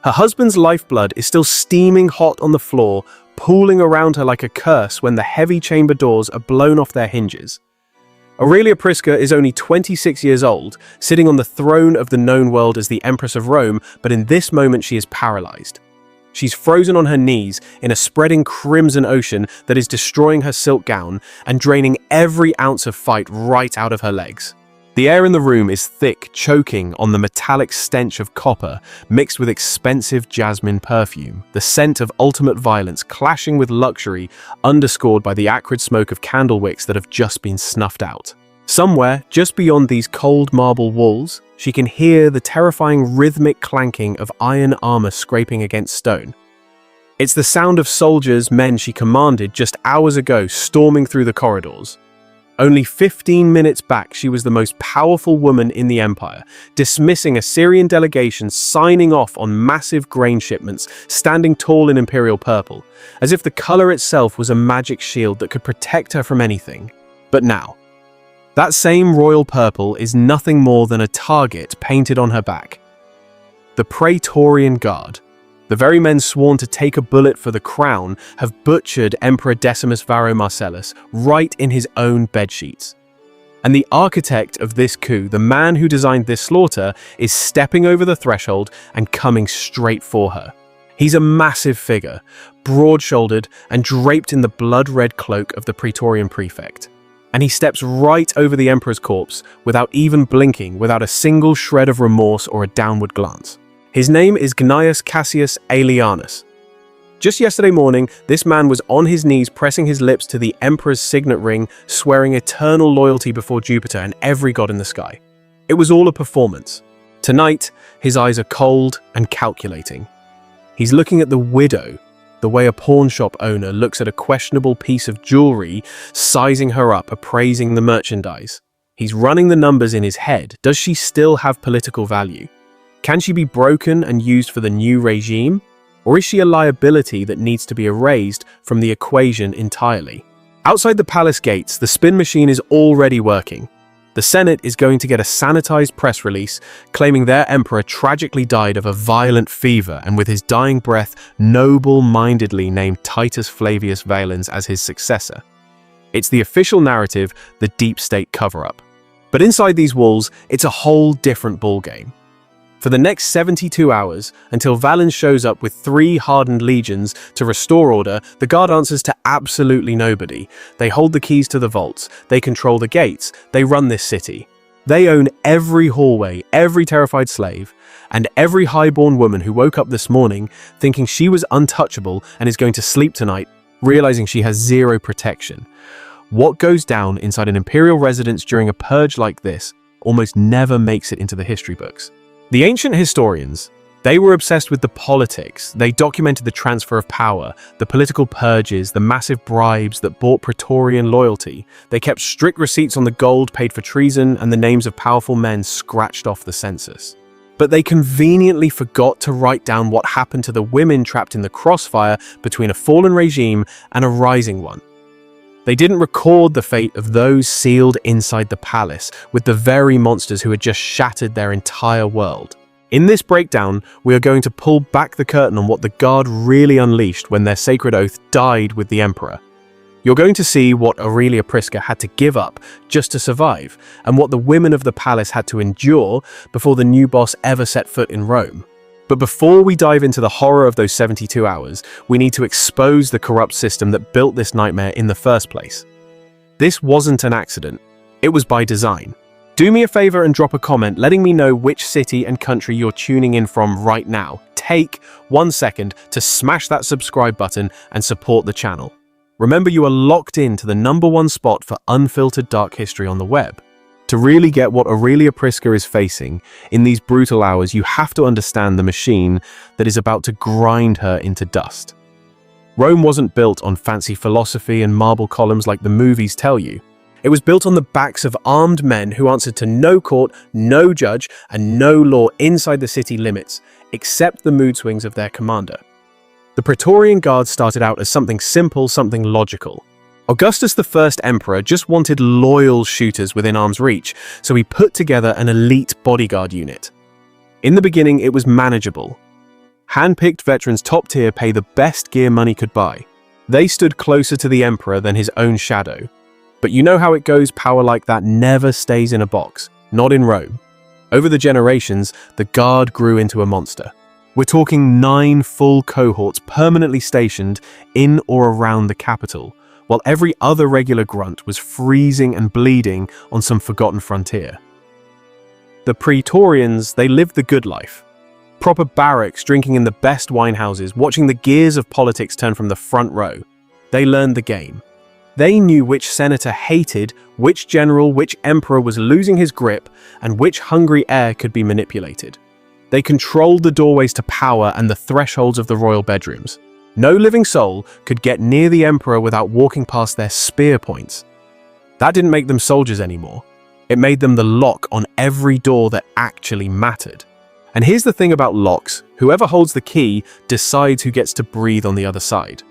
Her husband's lifeblood is still steaming hot on the floor, pooling around her like a curse when the heavy chamber doors are blown off their hinges. Aurelia Prisca is only 26 years old, sitting on the throne of the known world as the Empress of Rome, but in this moment she is paralyzed. She's frozen on her knees in a spreading crimson ocean that is destroying her silk gown and draining every ounce of fight right out of her legs. The air in the room is thick, choking on the metallic stench of copper mixed with expensive jasmine perfume, the scent of ultimate violence clashing with luxury, underscored by the acrid smoke of candle wicks that have just been snuffed out. Somewhere, just beyond these cold marble walls, she can hear the terrifying rhythmic clanking of iron armor scraping against stone. It's the sound of soldiers, men she commanded just hours ago, storming through the corridors. Only 15 minutes back, she was the most powerful woman in the empire, dismissing Assyrian delegations, signing off on massive grain shipments, standing tall in imperial purple, as if the color itself was a magic shield that could protect her from anything. But now, that same royal purple is nothing more than a target painted on her back. The Praetorian Guard, the very men sworn to take a bullet for the crown, have butchered Emperor Decimus Varro Marcellus right in his own bedsheets. And the architect of this coup, the man who designed this slaughter, is stepping over the threshold and coming straight for her. He's a massive figure, broad-shouldered and draped in the blood-red cloak of the Praetorian prefect. And he steps right over the emperor's corpse without even blinking, without a single shred of remorse or a downward glance. His name is Gnaeus Cassius Aelianus. Just yesterday morning, this man was on his knees pressing his lips to the emperor's signet ring, swearing eternal loyalty before Jupiter and every god in the sky. It was all a performance. Tonight, his eyes are cold and calculating. He's looking at the widow, the way a pawn shop owner looks at a questionable piece of jewelry, sizing her up, appraising the merchandise. He's running the numbers in his head. Does she still have political value? Can she be broken and used for the new regime? Or is she a liability that needs to be erased from the equation entirely? Outside the palace gates, the spin machine is already working. The Senate is going to get a sanitized press release claiming their emperor tragically died of a violent fever and with his dying breath noble-mindedly named Titus Flavius Valens as his successor. It's the official narrative, the deep state cover-up. But inside these walls, it's a whole different ballgame. For the next 72 hours, until Valens shows up with 3 hardened legions to restore order, the guard answers to absolutely nobody. They hold the keys to the vaults, they control the gates, they run this city. They own every hallway, every terrified slave, and every highborn woman who woke up this morning thinking she was untouchable and is going to sleep tonight, realizing she has zero protection. What goes down inside an imperial residence during a purge like this almost never makes it into the history books. The ancient historians, they were obsessed with the politics. They documented the transfer of power, the political purges, the massive bribes that bought Praetorian loyalty. They kept strict receipts on the gold paid for treason and the names of powerful men scratched off the census. But they conveniently forgot to write down what happened to the women trapped in the crossfire between a fallen regime and a rising one. They didn't record the fate of those sealed inside the palace with the very monsters who had just shattered their entire world. In this breakdown, we are going to pull back the curtain on what the Guard really unleashed when their sacred oath died with the Emperor. You're going to see what Aurelia Prisca had to give up just to survive, and what the women of the palace had to endure before the new boss ever set foot in Rome. But before we dive into the horror of those 72 hours, we need to expose the corrupt system that built this nightmare in the first place. This wasn't an accident. It was by design. Do me a favor and drop a comment letting me know which city and country you're tuning in from right now. Take 1 second to smash that subscribe button and support the channel. Remember, you are locked into the #1 spot for unfiltered dark history on the web. To really get what Aurelia Prisca is facing in these brutal hours, you have to understand the machine that is about to grind her into dust. Rome wasn't built on fancy philosophy and marble columns like the movies tell you. It was built on the backs of armed men who answered to no court, no judge, and no law inside the city limits, except the mood swings of their commander. The Praetorian Guard started out as something simple, something logical. Augustus the First Emperor just wanted loyal shooters within arm's reach, so he put together an elite bodyguard unit. In the beginning, it was manageable. Hand-picked veterans top tier pay the best gear money could buy. They stood closer to the emperor than his own shadow. But you know how it goes, power like that never stays in a box, not in Rome. Over the generations, the guard grew into a monster. We're talking 9 full cohorts permanently stationed in or around the capital, while every other regular grunt was freezing and bleeding on some forgotten frontier. The Praetorians, they lived the good life. Proper barracks, drinking in the best winehouses, watching the gears of politics turn from the front row. They learned the game. They knew which senator hated, which general, which emperor was losing his grip, and which hungry heir could be manipulated. They controlled the doorways to power and the thresholds of the royal bedrooms. No living soul could get near the emperor without walking past their spear points. That didn't make them soldiers anymore. It made them the lock on every door that actually mattered. And here's the thing about locks: whoever holds the key decides who gets to breathe on the other side.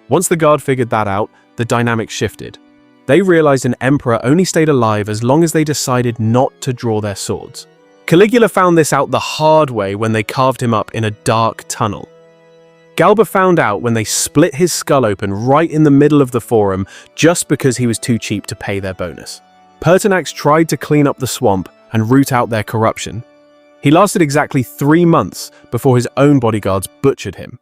Once the guard figured that out, the dynamic shifted. They realized an emperor only stayed alive as long as they decided not to draw their swords. Caligula found this out the hard way when they carved him up in a dark tunnel. Galba found out when they split his skull open right in the middle of the forum just because he was too cheap to pay their bonus. Pertinax tried to clean up the swamp and root out their corruption. He lasted exactly 3 months before his own bodyguards butchered him.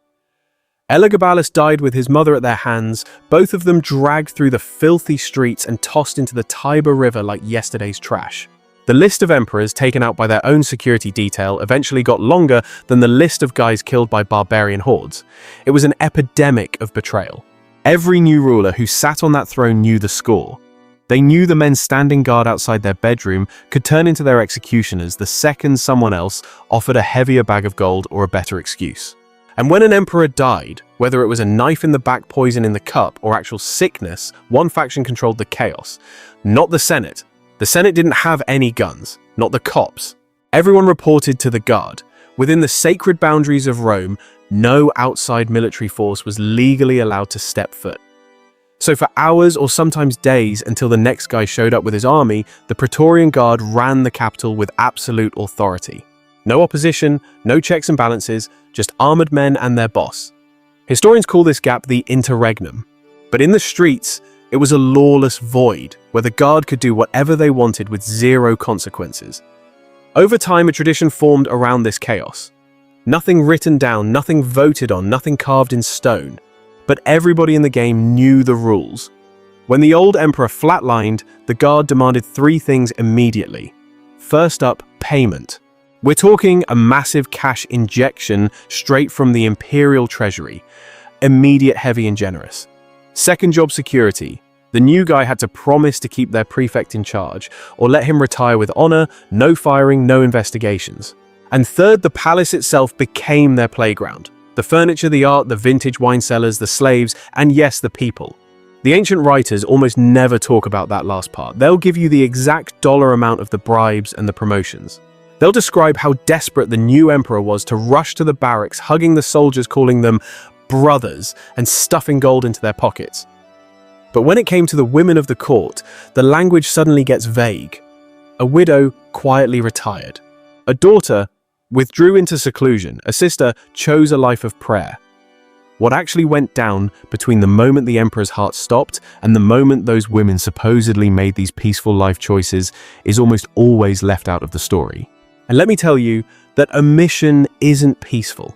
Elagabalus died with his mother at their hands, both of them dragged through the filthy streets and tossed into the Tiber River like yesterday's trash. The list of emperors taken out by their own security detail eventually got longer than the list of guys killed by barbarian hordes. It was an epidemic of betrayal. Every new ruler who sat on that throne knew the score. They knew the men standing guard outside their bedroom could turn into their executioners the second someone else offered a heavier bag of gold or a better excuse. And when an emperor died, whether it was a knife in the back, poison in the cup, or actual sickness, one faction controlled the chaos. Not the Senate. The Senate didn't have any guns, not the cops. Everyone reported to the guard. Within the sacred boundaries of Rome, no outside military force was legally allowed to step foot. So for hours or sometimes days until the next guy showed up with his army, the Praetorian Guard ran the capital with absolute authority. No opposition, no checks and balances, just armored men and their boss. Historians call this gap the interregnum. But in the streets, it was a lawless void where the guard could do whatever they wanted with zero consequences. Over time, a tradition formed around this chaos. Nothing written down, nothing voted on, nothing carved in stone. But everybody in the game knew the rules. When the old emperor flatlined, the guard demanded 3 things immediately. First up, payment. We're talking a massive cash injection straight from the imperial treasury. Immediate, heavy and generous. Second job, security. The new guy had to promise to keep their prefect in charge, or let him retire with honor, no firing, no investigations. And third, the palace itself became their playground. The furniture, the art, the vintage wine cellars, the slaves, and yes, the people. The ancient writers almost never talk about that last part. They'll give you the exact dollar amount of the bribes and the promotions. They'll describe how desperate the new emperor was to rush to the barracks, hugging the soldiers, calling them brothers, and stuffing gold into their pockets. But when it came to the women of the court, the language suddenly gets vague. A widow quietly retired. A daughter withdrew into seclusion. A sister chose a life of prayer. What actually went down between the moment the emperor's heart stopped and the moment those women supposedly made these peaceful life choices is almost always left out of the story. And let me tell you that a mission isn't peaceful.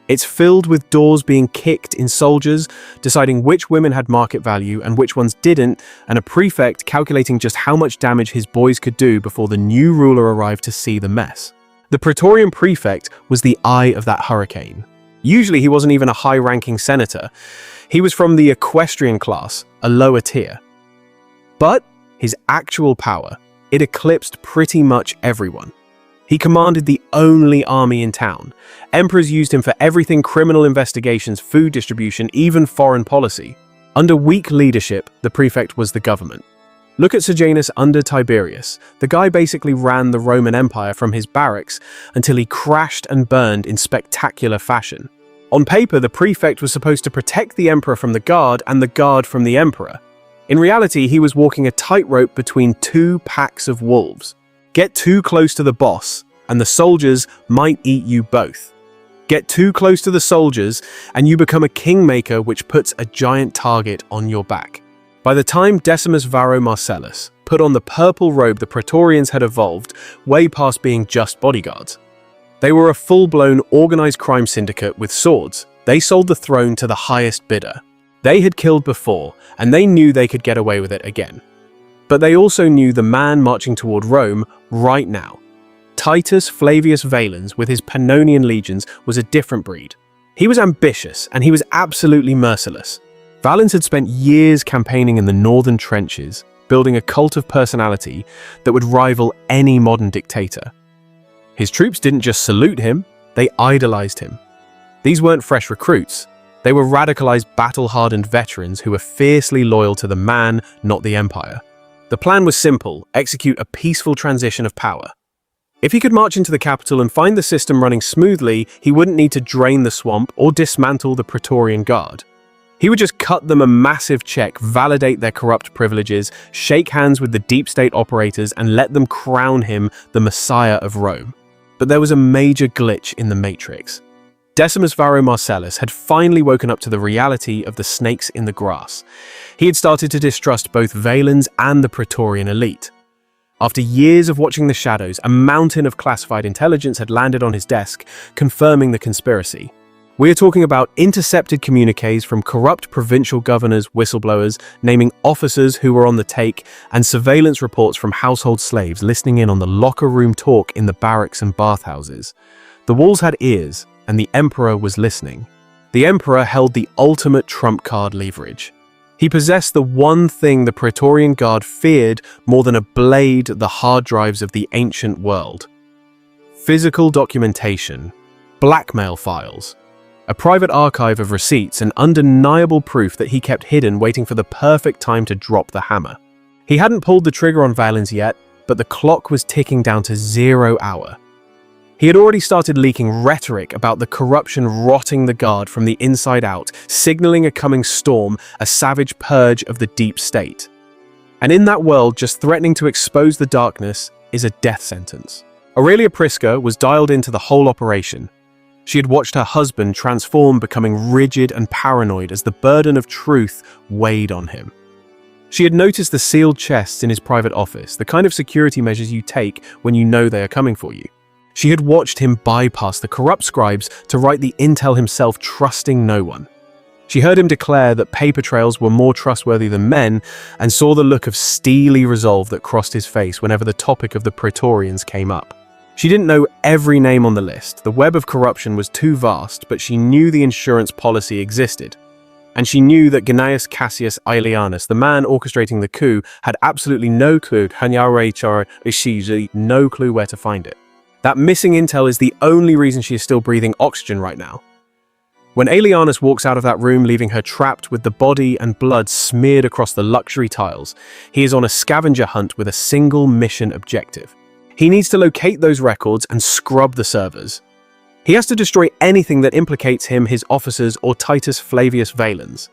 It's filled with doors being kicked in soldiers, deciding which women had market value and which ones didn't, and a prefect calculating just how much damage his boys could do before the new ruler arrived to see the mess. The Praetorian prefect was the eye of that hurricane. Usually he wasn't even a high-ranking senator. He was from the equestrian class, a lower tier. But his actual power, it eclipsed pretty much everyone. He commanded the only army in town. Emperors used him for everything: criminal investigations, food distribution, even foreign policy. Under weak leadership, the prefect was the government. Look at Sejanus under Tiberius. The guy basically ran the Roman Empire from his barracks until he crashed and burned in spectacular fashion. On paper, the prefect was supposed to protect the emperor from the guard and the guard from the emperor. In reality, he was walking a tightrope between 2 packs of wolves. Get too close to the boss, and the soldiers might eat you both. Get too close to the soldiers, and you become a kingmaker which puts a giant target on your back. By the time Decimus Varro Marcellus put on the purple robe, the Praetorians had evolved way past being just bodyguards. They were a full-blown organized crime syndicate with swords. They sold the throne to the highest bidder. They had killed before, and they knew they could get away with it again. But they also knew the man marching toward Rome right now. Titus Flavius Valens, with his Pannonian legions, was a different breed. He was ambitious, and he was absolutely merciless. Valens had spent years campaigning in the northern trenches, building a cult of personality that would rival any modern dictator. His troops didn't just salute him, they idolized him. These weren't fresh recruits. They were radicalized, battle-hardened veterans who were fiercely loyal to the man, not the empire. The plan was simple: execute a peaceful transition of power. If he could march into the capital and find the system running smoothly, he wouldn't need to drain the swamp or dismantle the Praetorian Guard. He would just cut them a massive check, validate their corrupt privileges, shake hands with the deep state operators, and let them crown him the Messiah of Rome. But there was a major glitch in the matrix. Decimus Varro Marcellus had finally woken up to the reality of the snakes in the grass. He had started to distrust both Valens and the Praetorian elite. After years of watching the shadows, a mountain of classified intelligence had landed on his desk, confirming the conspiracy. We are talking about intercepted communiques from corrupt provincial governors, whistleblowers, naming officers who were on the take, and surveillance reports from household slaves listening in on the locker room talk in the barracks and bathhouses. The walls had ears, and the emperor was listening. The emperor held the ultimate trump card leverage. He possessed the one thing the Praetorian Guard feared more than a blade: the hard drives of the ancient world. Physical documentation, blackmail files, a private archive of receipts, and undeniable proof that he kept hidden, waiting for the perfect time to drop the hammer. He hadn't pulled the trigger on Valens yet, but the clock was ticking down to 0 hour. He had already started leaking rhetoric about the corruption rotting the Guard from the inside out, signaling a coming storm, a savage purge of the deep state. And in that world, just threatening to expose the darkness is a death sentence. Aurelia Prisca was dialed into the whole operation. She had watched her husband transform, becoming rigid and paranoid as the burden of truth weighed on him. She had noticed the sealed chests in his private office, the kind of security measures you take when you know they are coming for you. She had watched him bypass the corrupt scribes to write the intel himself, trusting no one. She heard him declare that paper trails were more trustworthy than men, and saw the look of steely resolve that crossed his face whenever the topic of the Praetorians came up. She didn't know every name on the list. The web of corruption was too vast, but she knew the insurance policy existed. And she knew that Gnaeus Cassius Aelianus, the man orchestrating the coup, had absolutely no clue, no clue where to find it. That missing intel is the only reason she is still breathing oxygen right now. When Aelianus walks out of that room, leaving her trapped with the body and blood smeared across the luxury tiles, he is on a scavenger hunt with a single mission objective. He needs to locate those records and scrub the servers. He has to destroy anything that implicates him, his officers, or Titus Flavius Valens.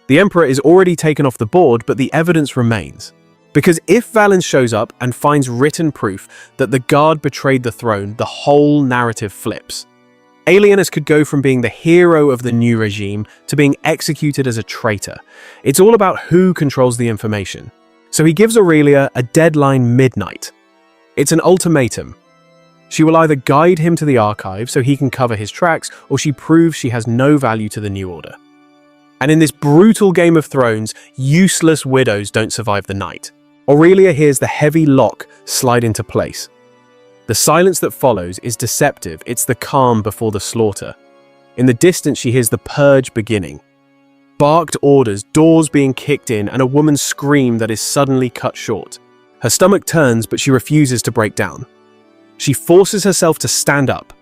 The emperor is already taken off the board, but the evidence remains. Because if Valens shows up and finds written proof that the Guard betrayed the throne, the whole narrative flips. Aelianus could go from being the hero of the new regime to being executed as a traitor. It's all about who controls the information. So he gives Aurelia a deadline: midnight. It's an ultimatum. She will either guide him to the archive so he can cover his tracks, or she proves she has no value to the new order. And in this brutal Game of Thrones, useless widows don't survive the night. Aurelia hears the heavy lock slide into place. The silence that follows is deceptive. It's the calm before the slaughter. In the distance, she hears the purge beginning. Barked orders, doors being kicked in, and a woman's scream that is suddenly cut short. Her stomach turns, but she refuses to break down. She forces herself to stand up,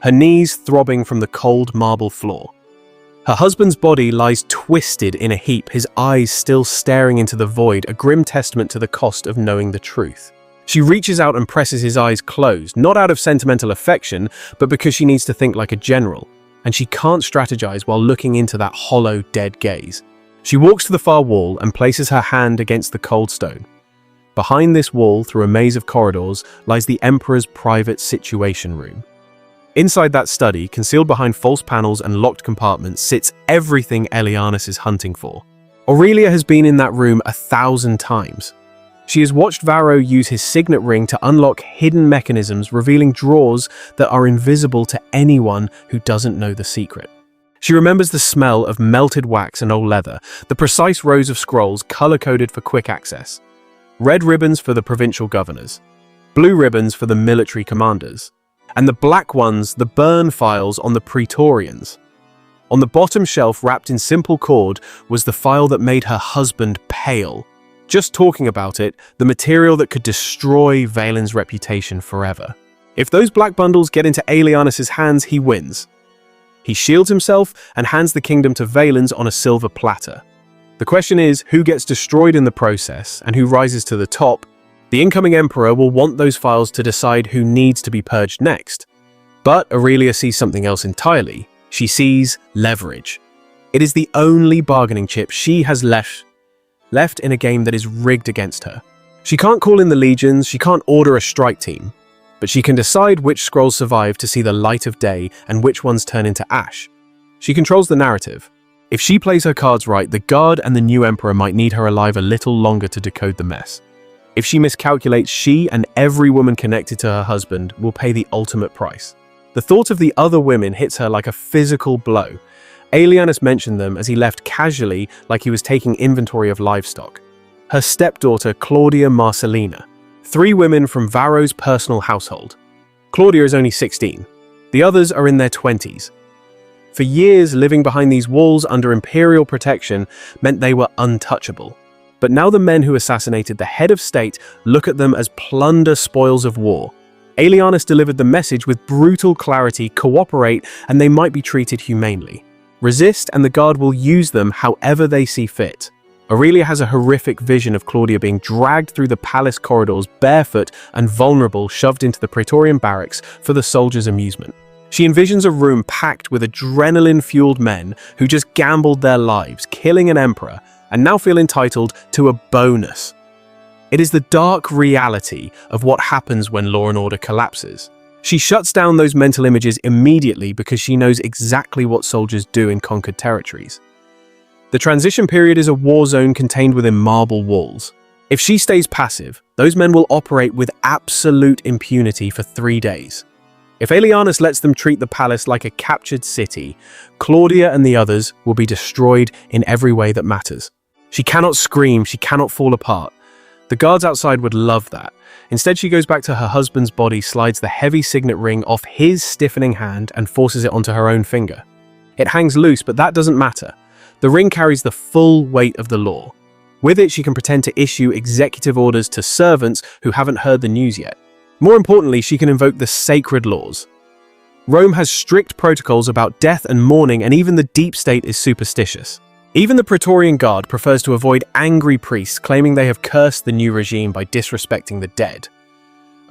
her knees throbbing from the cold marble floor. Her husband's body lies twisted in a heap, his eyes still staring into the void, a grim testament to the cost of knowing the truth. She reaches out and presses his eyes closed, not out of sentimental affection, but because she needs to think like a general, and she can't strategize while looking into that hollow, dead gaze. She walks to the far wall and places her hand against the cold stone. Behind this wall, through a maze of corridors, lies the Emperor's private situation room. Inside that study, concealed behind false panels and locked compartments, sits everything Aelianus is hunting for. Aurelia has been in that room 1,000 times. She has watched Varro use his signet ring to unlock hidden mechanisms, revealing drawers that are invisible to anyone who doesn't know the secret. She remembers the smell of melted wax and old leather, the precise rows of scrolls color-coded for quick access. Red ribbons for the provincial governors, blue ribbons for the military commanders, and the black ones, the burn files on the Praetorians. On the bottom shelf, wrapped in simple cord, was the file that made her husband pale. Just talking about it, the material that could destroy Valen's reputation forever. If those black bundles get into Aelianus' hands, he wins. He shields himself and hands the kingdom to Valens on a silver platter. The question is, who gets destroyed in the process and who rises to the top? The incoming emperor will want those files to decide who needs to be purged next. But Aurelia sees something else entirely. She sees leverage. It is the only bargaining chip she has left in a game that is rigged against her. She can't call in the legions, she can't order a strike team, but she can decide which scrolls survive to see the light of day and which ones turn into ash. She controls the narrative. If she plays her cards right, the Guard and the new emperor might need her alive a little longer to decode the mess. If she miscalculates, she and every woman connected to her husband will pay the ultimate price. The thought of the other women hits her like a physical blow. Aelianus mentioned them as he left casually, like he was taking inventory of livestock. Her stepdaughter, Claudia Marcellina. 3 women from Varro's personal household. Claudia is only 16. The others are in their 20s. For years, living behind these walls under imperial protection meant they were untouchable. But now the men who assassinated the head of state look at them as plunder spoils of war. Aelianus delivered the message with brutal clarity: cooperate and they might be treated humanely. Resist and the Guard will use them however they see fit. Aurelia has a horrific vision of Claudia being dragged through the palace corridors barefoot and vulnerable, shoved into the Praetorian barracks for the soldiers' amusement. She envisions a room packed with adrenaline-fueled men who just gambled their lives, killing an emperor, and now feel entitled to a bonus. It is the dark reality of what happens when law and order collapses. She shuts down those mental images immediately because she knows exactly what soldiers do in conquered territories. The transition period is a war zone contained within marble walls. If she stays passive, those men will operate with absolute impunity for 3 days. If Aelianus lets them treat the palace like a captured city, Claudia and the others will be destroyed in every way that matters. She cannot scream, she cannot fall apart. The guards outside would love that. Instead, she goes back to her husband's body, slides the heavy signet ring off his stiffening hand and forces it onto her own finger. It hangs loose, but that doesn't matter. The ring carries the full weight of the law. With it, she can pretend to issue executive orders to servants who haven't heard the news yet. More importantly, she can invoke the sacred laws. Rome has strict protocols about death and mourning, and even the deep state is superstitious. Even the Praetorian Guard prefers to avoid angry priests claiming they have cursed the new regime by disrespecting the dead.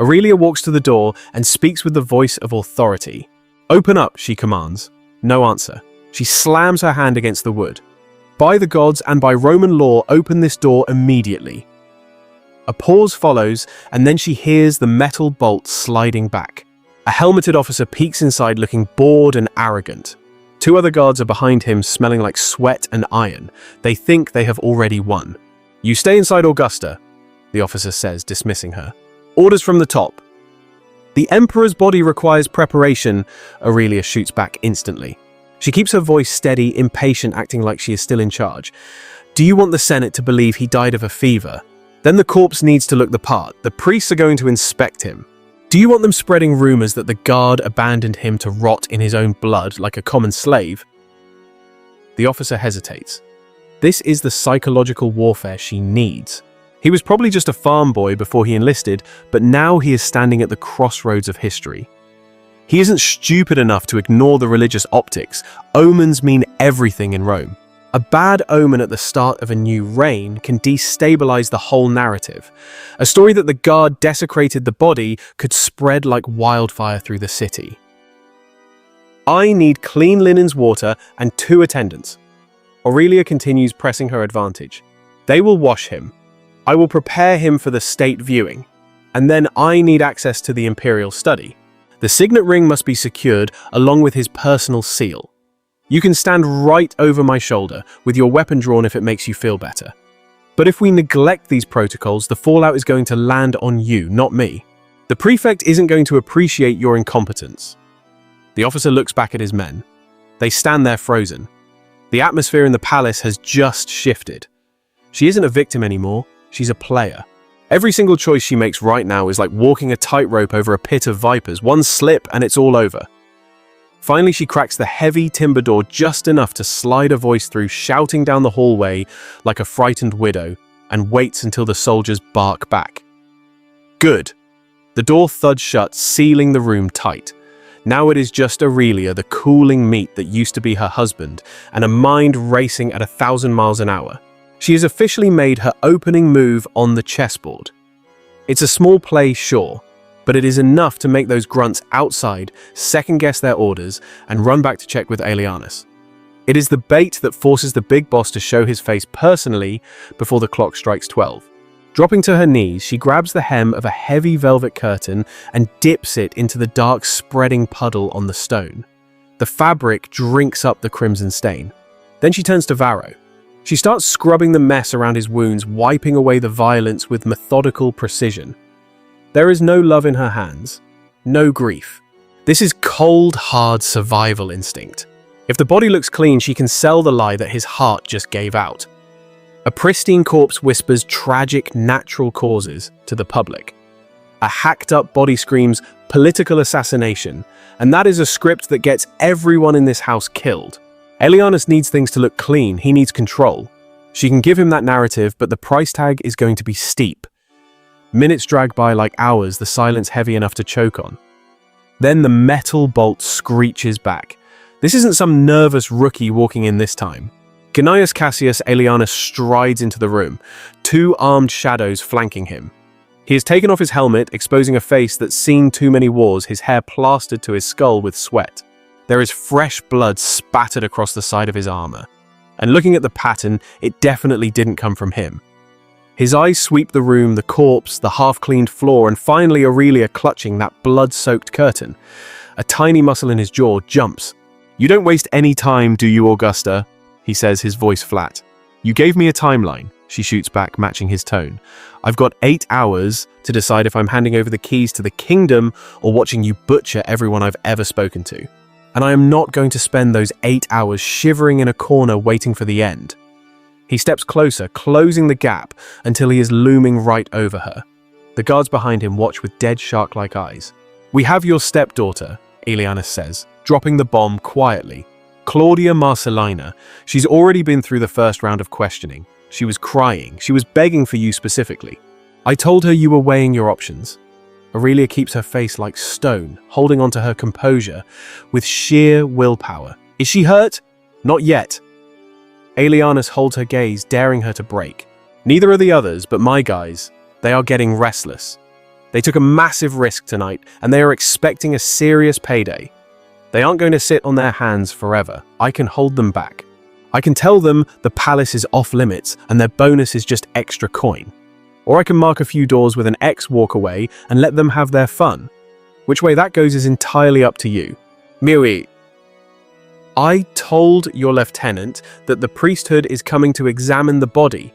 Aurelia walks to the door and speaks with the voice of authority. "Open up," she commands. No answer. She slams her hand against the wood. "By the gods and by Roman law, open this door immediately." A pause follows, and then she hears the metal bolt sliding back. A helmeted officer peeks inside, looking bored and arrogant. 2 other guards are behind him, smelling like sweat and iron. They think they have already won. "You stay inside, Augusta," the officer says, dismissing her. "Orders from the top." "The Emperor's body requires preparation," Aurelia shoots back instantly. She keeps her voice steady, impatient, acting like she is still in charge. "Do you want the Senate to believe he died of a fever? Then the corpse needs to look the part. The priests are going to inspect him. Do you want them spreading rumors that the Guard abandoned him to rot in his own blood like a common slave?" The officer hesitates. This is the psychological warfare she needs. He was probably just a farm boy before he enlisted, but now he is standing at the crossroads of history. He isn't stupid enough to ignore the religious optics. Omens mean everything in Rome. A bad omen at the start of a new reign can destabilize the whole narrative. A story that the Guard desecrated the body could spread like wildfire through the city. "I need clean linens, water, and 2 attendants." Aurelia continues, pressing her advantage. "They will wash him. I will prepare him for the state viewing. And then I need access to the imperial study. The signet ring must be secured along with his personal seal. You can stand right over my shoulder with your weapon drawn if it makes you feel better. But if we neglect these protocols, the fallout is going to land on you, not me. The prefect isn't going to appreciate your incompetence. The officer looks back at his men. They stand there frozen. The atmosphere in the palace has just shifted. She isn't a victim anymore, she's a player. Every single choice she makes right now is like walking a tightrope over a pit of vipers. One slip and it's all over. Finally, she cracks the heavy timber door just enough to slide a voice through, shouting down the hallway like a frightened widow, and waits until the soldiers bark back. Good. The door thuds shut, sealing the room tight. Now it is just Aurelia, the cooling meat that used to be her husband, and a mind racing at 1,000 miles an hour. She has officially made her opening move on the chessboard. It's a small play, sure, but it is enough to make those grunts outside second-guess their orders and run back to check with Aelianus. It is the bait that forces the big boss to show his face personally before the clock strikes 12. Dropping to her knees, she grabs the hem of a heavy velvet curtain and dips it into the dark spreading puddle on the stone. The fabric drinks up the crimson stain. Then she turns to Varro. She starts scrubbing the mess around his wounds, wiping away the violence with methodical precision. There is no love in her hands, no grief. This is cold, hard survival instinct. If the body looks clean, she can sell the lie that his heart just gave out. A pristine corpse whispers tragic natural causes to the public. A hacked-up body screams political assassination, and that is a script that gets everyone in this house killed. Aelianus needs things to look clean, he needs control. She can give him that narrative, but the price tag is going to be steep. Minutes drag by like hours, the silence heavy enough to choke on. Then the metal bolt screeches back. This isn't some nervous rookie walking in this time. Gnaeus Cassius Aelianus strides into the room, two armed shadows flanking him. He has taken off his helmet, exposing a face that's seen too many wars, his hair plastered to his skull with sweat. There is fresh blood spattered across the side of his armor. And looking at the pattern, it definitely didn't come from him. His eyes sweep the room, the corpse, the half-cleaned floor, and finally Aurelia clutching that blood-soaked curtain. A tiny muscle in his jaw jumps. "You don't waste any time, do you, Augusta?" he says, his voice flat. "You gave me a timeline," she shoots back, matching his tone. "I've got 8 hours to decide if I'm handing over the keys to the kingdom or watching you butcher everyone I've ever spoken to. And I am not going to spend those 8 hours shivering in a corner waiting for the end." He steps closer, closing the gap until he is looming right over her. The guards behind him watch with dead shark-like eyes. "We have your stepdaughter," Aelianus says, dropping the bomb quietly. "Claudia Marcellina. She's already been through the first round of questioning. She was crying. She was begging for you specifically. I told her you were weighing your options." Aurelia keeps her face like stone, holding onto her composure with sheer willpower. "Is she hurt?" "Not yet." Aelianus holds her gaze, daring her to break. "Neither are the others, but my guys. They are getting restless. They took a massive risk tonight, and they are expecting a serious payday. They aren't going to sit on their hands forever. I can hold them back. I can tell them the palace is off limits, and their bonus is just extra coin. Or I can mark a few doors with an X walk away and let them have their fun. Which way that goes is entirely up to you." "Miri, I told your lieutenant that the priesthood is coming to examine the body,"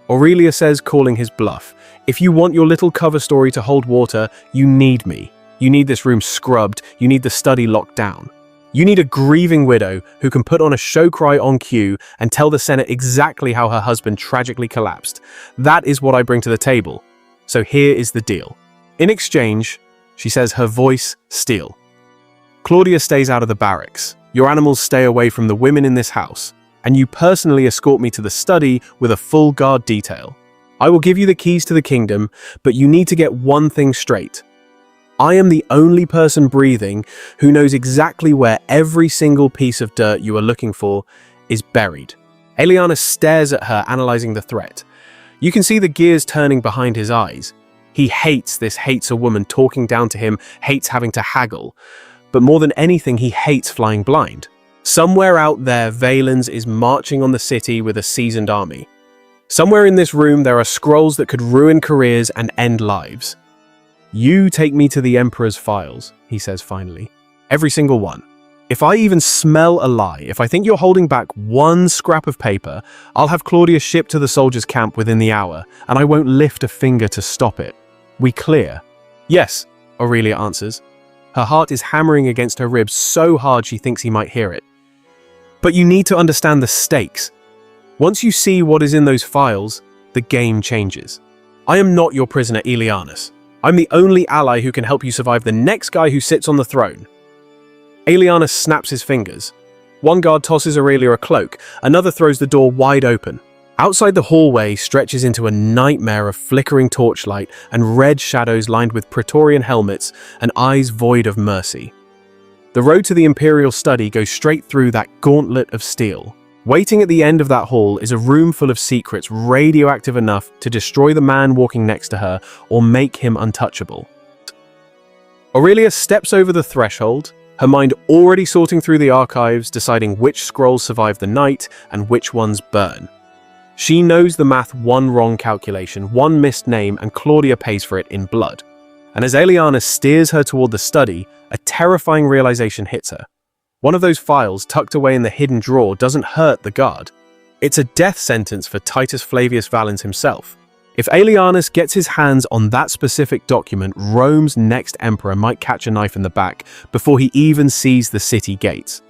Aurelia says, calling his bluff. "If you want your little cover story to hold water, you need me. You need this room scrubbed. You need the study locked down. You need a grieving widow who can put on a show cry on cue and tell the Senate exactly how her husband tragically collapsed. That is what I bring to the table. So here is the deal. In exchange," she says, her voice steel, "Claudia stays out of the barracks. Your animals stay away from the women in this house, and you personally escort me to the study with a full guard detail. I will give you the keys to the kingdom, but you need to get one thing straight. I am the only person breathing who knows exactly where every single piece of dirt you are looking for is buried." Aelianus stares at her, analyzing the threat. You can see the gears turning behind his eyes. He hates a woman talking down to him, hates having to haggle. But more than anything, he hates flying blind. Somewhere out there, Valens is marching on the city with a seasoned army. Somewhere in this room, there are scrolls that could ruin careers and end lives. "You take me to the Emperor's files," he says finally. "Every single one. If I even smell a lie, if I think you're holding back one scrap of paper, I'll have Claudia shipped to the soldiers' camp within the hour, and I won't lift a finger to stop it. We clear?" "Yes," Aurelia answers. Her heart is hammering against her ribs so hard she thinks he might hear it. "But you need to understand the stakes. Once you see what is in those files, the game changes. I am not your prisoner, Aelianus. I'm the only ally who can help you survive the next guy who sits on the throne." Aelianus snaps his fingers. One guard tosses Aurelia a cloak, another throws the door wide open. Outside the hallway stretches into a nightmare of flickering torchlight and red shadows lined with Praetorian helmets and eyes void of mercy. The road to the imperial study goes straight through that gauntlet of steel. Waiting at the end of that hall is a room full of secrets radioactive enough to destroy the man walking next to her or make him untouchable. Aurelia steps over the threshold, her mind already sorting through the archives, deciding which scrolls survive the night and which ones burn. She knows the math: one wrong calculation, one missed name, and Claudia pays for it in blood. And as Aelianus steers her toward the study, a terrifying realization hits her. One of those files tucked away in the hidden drawer doesn't hurt the guard. It's a death sentence for Titus Flavius Valens himself. If Aelianus gets his hands on that specific document, Rome's next emperor might catch a knife in the back before he even sees the city gates.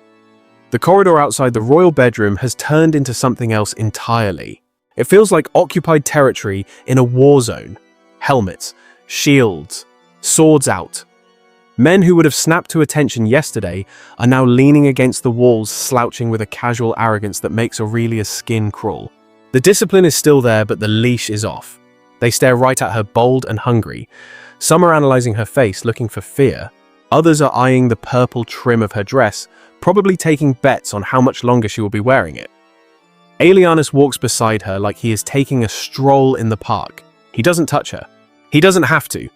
The corridor outside the royal bedroom has turned into something else entirely. It feels like occupied territory in a war zone. Helmets, shields, swords out. Men who would have snapped to attention yesterday are now leaning against the walls, slouching with a casual arrogance that makes Aurelia's skin crawl. The discipline is still there, but the leash is off. They stare right at her, bold and hungry. Some are analyzing her face, looking for fear. Others are eyeing the purple trim of her dress, probably taking bets on how much longer she will be wearing it. Aelianus walks beside her like he is taking a stroll in the park. He doesn't touch her. He doesn't have to.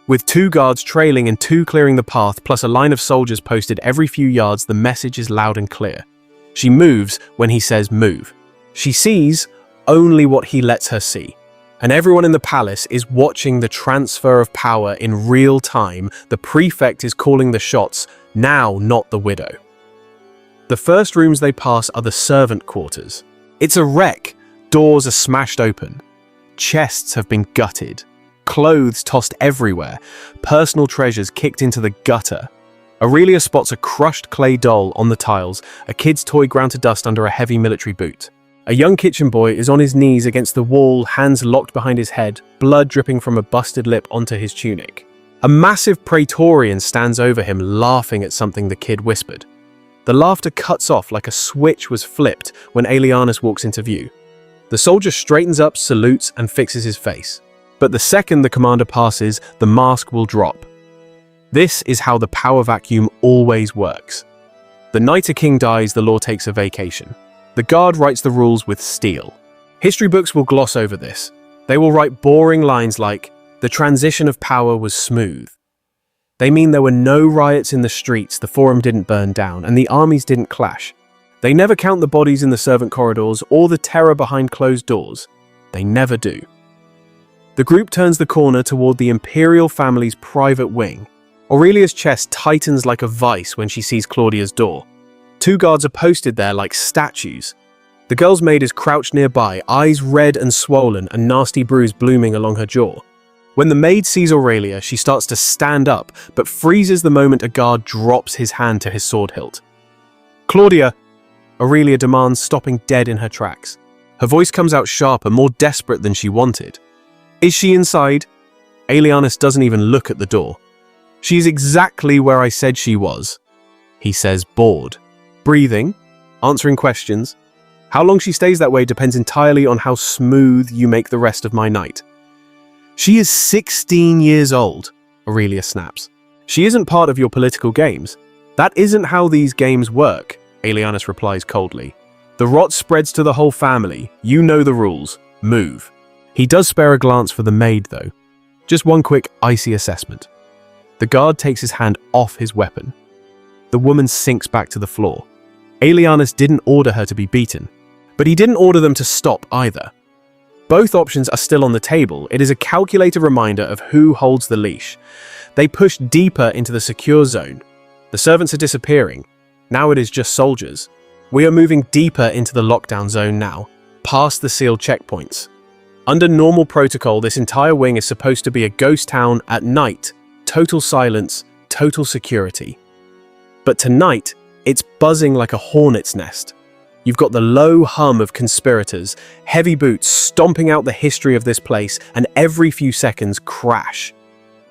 With 2 guards trailing and 2 clearing the path, plus a line of soldiers posted every few yards, the message is loud and clear. She moves when he says move. She sees only what he lets her see. And everyone in the palace is watching the transfer of power in real time. The prefect is calling the shots, now not the widow. The first rooms they pass are the servant quarters. It's a wreck. Doors are smashed open. Chests have been gutted. Clothes tossed everywhere. Personal treasures kicked into the gutter. Aurelia spots a crushed clay doll on the tiles, a kid's toy ground to dust under a heavy military boot. A young kitchen boy is on his knees against the wall, hands locked behind his head, blood dripping from a busted lip onto his tunic. A massive Praetorian stands over him, laughing at something the kid whispered. The laughter cuts off like a switch was flipped when Aelianus walks into view. The soldier straightens up, salutes, and fixes his face. But the second the commander passes, the mask will drop. This is how the power vacuum always works. The night a king dies, the law takes a vacation. The guard writes the rules with steel. History books will gloss over this. They will write boring lines like, "The transition of power was smooth." They mean there were no riots in the streets, the forum didn't burn down, and the armies didn't clash. They never count the bodies in the servant corridors or the terror behind closed doors. They never do. The group turns the corner toward the imperial family's private wing. Aurelia's chest tightens like a vice when she sees Claudia's door. 2 guards are posted there like statues. The girl's maid is crouched nearby, eyes red and swollen, a nasty bruise blooming along her jaw. When the maid sees Aurelia, she starts to stand up, but freezes the moment a guard drops his hand to his sword hilt. "Claudia!" Aurelia demands, stopping dead in her tracks. Her voice comes out sharper, more desperate than she wanted. "Is she inside?" Aelianus doesn't even look at the door. "She's exactly where I said she was," he says, bored. "Breathing, answering questions. How long she stays that way depends entirely on how smooth you make the rest of my night." "She is 16 years old," Aurelia snaps. "She isn't part of your political games. That isn't how these games work," Aelianus replies coldly. "The rot spreads to the whole family. You know the rules. Move." He does spare a glance for the maid, though. Just one quick, icy assessment. The guard takes his hand off his weapon. The woman sinks back to the floor. Aelianus didn't order her to be beaten, but he didn't order them to stop either. Both options are still on the table. It is a calculated reminder of who holds the leash. They push deeper into the secure zone. The servants are disappearing. Now it is just soldiers. We are moving deeper into the lockdown zone now, past the sealed checkpoints. Under normal protocol, this entire wing is supposed to be a ghost town at night. Total silence, total security. But tonight, it's buzzing like a hornet's nest. You've got the low hum of conspirators, heavy boots stomping out the history of this place, and every few seconds, crash.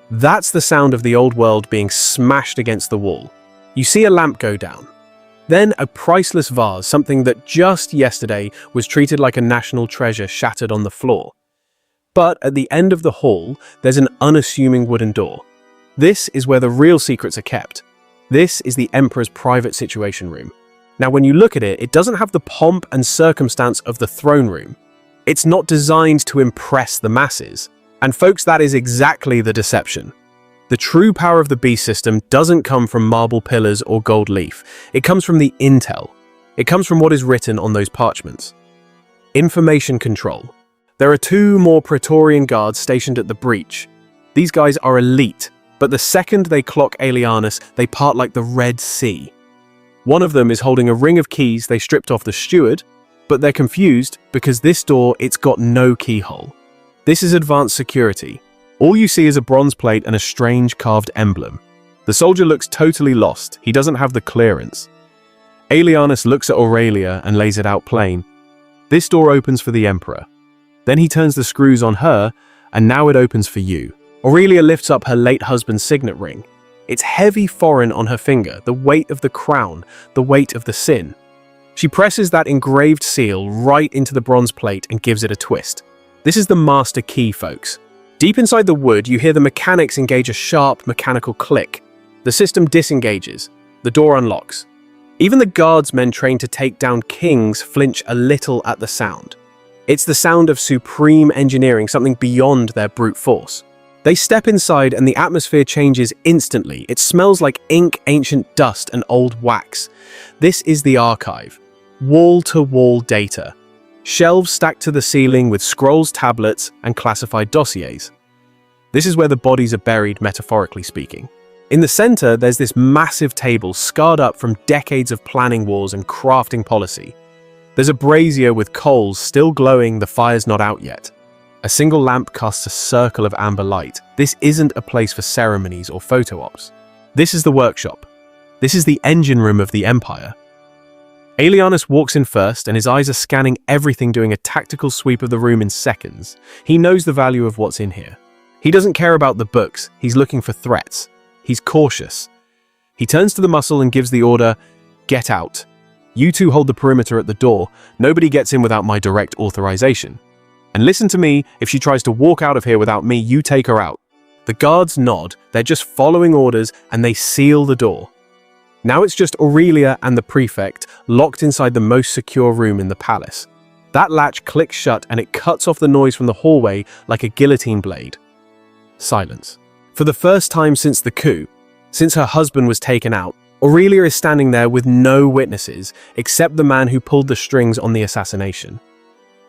That's the sound of the old world being smashed against the wall. You see a lamp go down. Then a priceless vase, something that just yesterday was treated like a national treasure, shattered on the floor. But at the end of the hall, there's an unassuming wooden door. This is where the real secrets are kept. This is the Emperor's private situation room. Now, when you look at it, it doesn't have the pomp and circumstance of the throne room. It's not designed to impress the masses. And folks, that is exactly the deception. The true power of the beast system doesn't come from marble pillars or gold leaf. It comes from the intel. It comes from what is written on those parchments. Information control. There are 2 more Praetorian Guards stationed at the breach. These guys are elite, but the second they clock Aelianus, they part like the Red Sea. One of them is holding a ring of keys they stripped off the steward, but they're confused because this door, it's got no keyhole. This is advanced security. All you see is a bronze plate and a strange carved emblem. The soldier looks totally lost. He doesn't have the clearance. Aelianus looks at Aurelia and lays it out plain. This door opens for the Emperor. Then he turns the screws on her, and now it opens for you. Aurelia lifts up her late husband's signet ring. It's heavy foreign on her finger, the weight of the crown, the weight of the sin. She presses that engraved seal right into the bronze plate and gives it a twist. This is the master key, folks. Deep inside the wood, you hear the mechanics engage a sharp mechanical click. The system disengages. The door unlocks. Even the guardsmen trained to take down kings flinch a little at the sound. It's the sound of supreme engineering, something beyond their brute force. They step inside and the atmosphere changes instantly. It smells like ink, ancient dust, and old wax. This is the archive. Wall-to-wall data. Shelves stacked to the ceiling with scrolls, tablets, and classified dossiers. This is where the bodies are buried, metaphorically speaking. In the center, there's this massive table scarred up from decades of planning wars and crafting policy. There's a brazier with coals still glowing, the fire's not out yet. A single lamp casts a circle of amber light. This isn't a place for ceremonies or photo ops. This is the workshop. This is the engine room of the Empire. Aelianus walks in first, and his eyes are scanning everything, doing a tactical sweep of the room in seconds. He knows the value of what's in here. He doesn't care about the books. He's looking for threats. He's cautious. He turns to the muscle and gives the order, "Get out. You two hold the perimeter at the door. Nobody gets in without my direct authorization. And listen to me, if she tries to walk out of here without me, you take her out." The guards nod. They're just following orders, and they seal the door. Now it's just Aurelia and the prefect, locked inside the most secure room in the palace. That latch clicks shut and it cuts off the noise from the hallway like a guillotine blade. Silence. For the first time since the coup, since her husband was taken out, Aurelia is standing there with no witnesses except the man who pulled the strings on the assassination.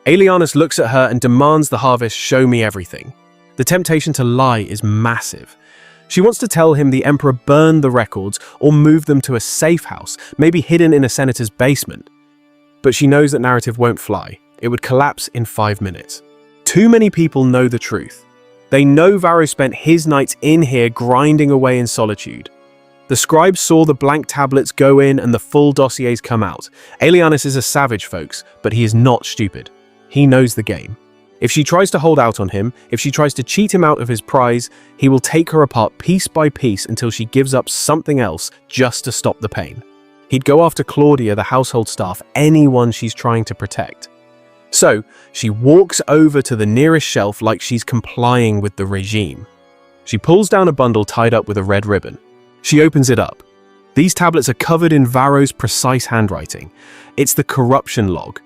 Aelianus looks at her and demands the harvest, "Show me everything." The temptation to lie is massive. She wants to tell him the Emperor burned the records or moved them to a safe house, maybe hidden in a senator's basement. But she knows that narrative won't fly. It would collapse in 5 minutes. Too many people know the truth. They know Varro spent his nights in here grinding away in solitude. The scribes saw the blank tablets go in and the full dossiers come out. Aelianus is a savage, folks, but he is not stupid. He knows the game. If she tries to hold out on him, if she tries to cheat him out of his prize, he will take her apart piece by piece until she gives up something else just to stop the pain. He'd go after Claudia, the household staff, anyone she's trying to protect. So, she walks over to the nearest shelf like she's complying with the regime. She pulls down a bundle tied up with a red ribbon. She opens it up. These tablets are covered in Varro's precise handwriting. It's the corruption log.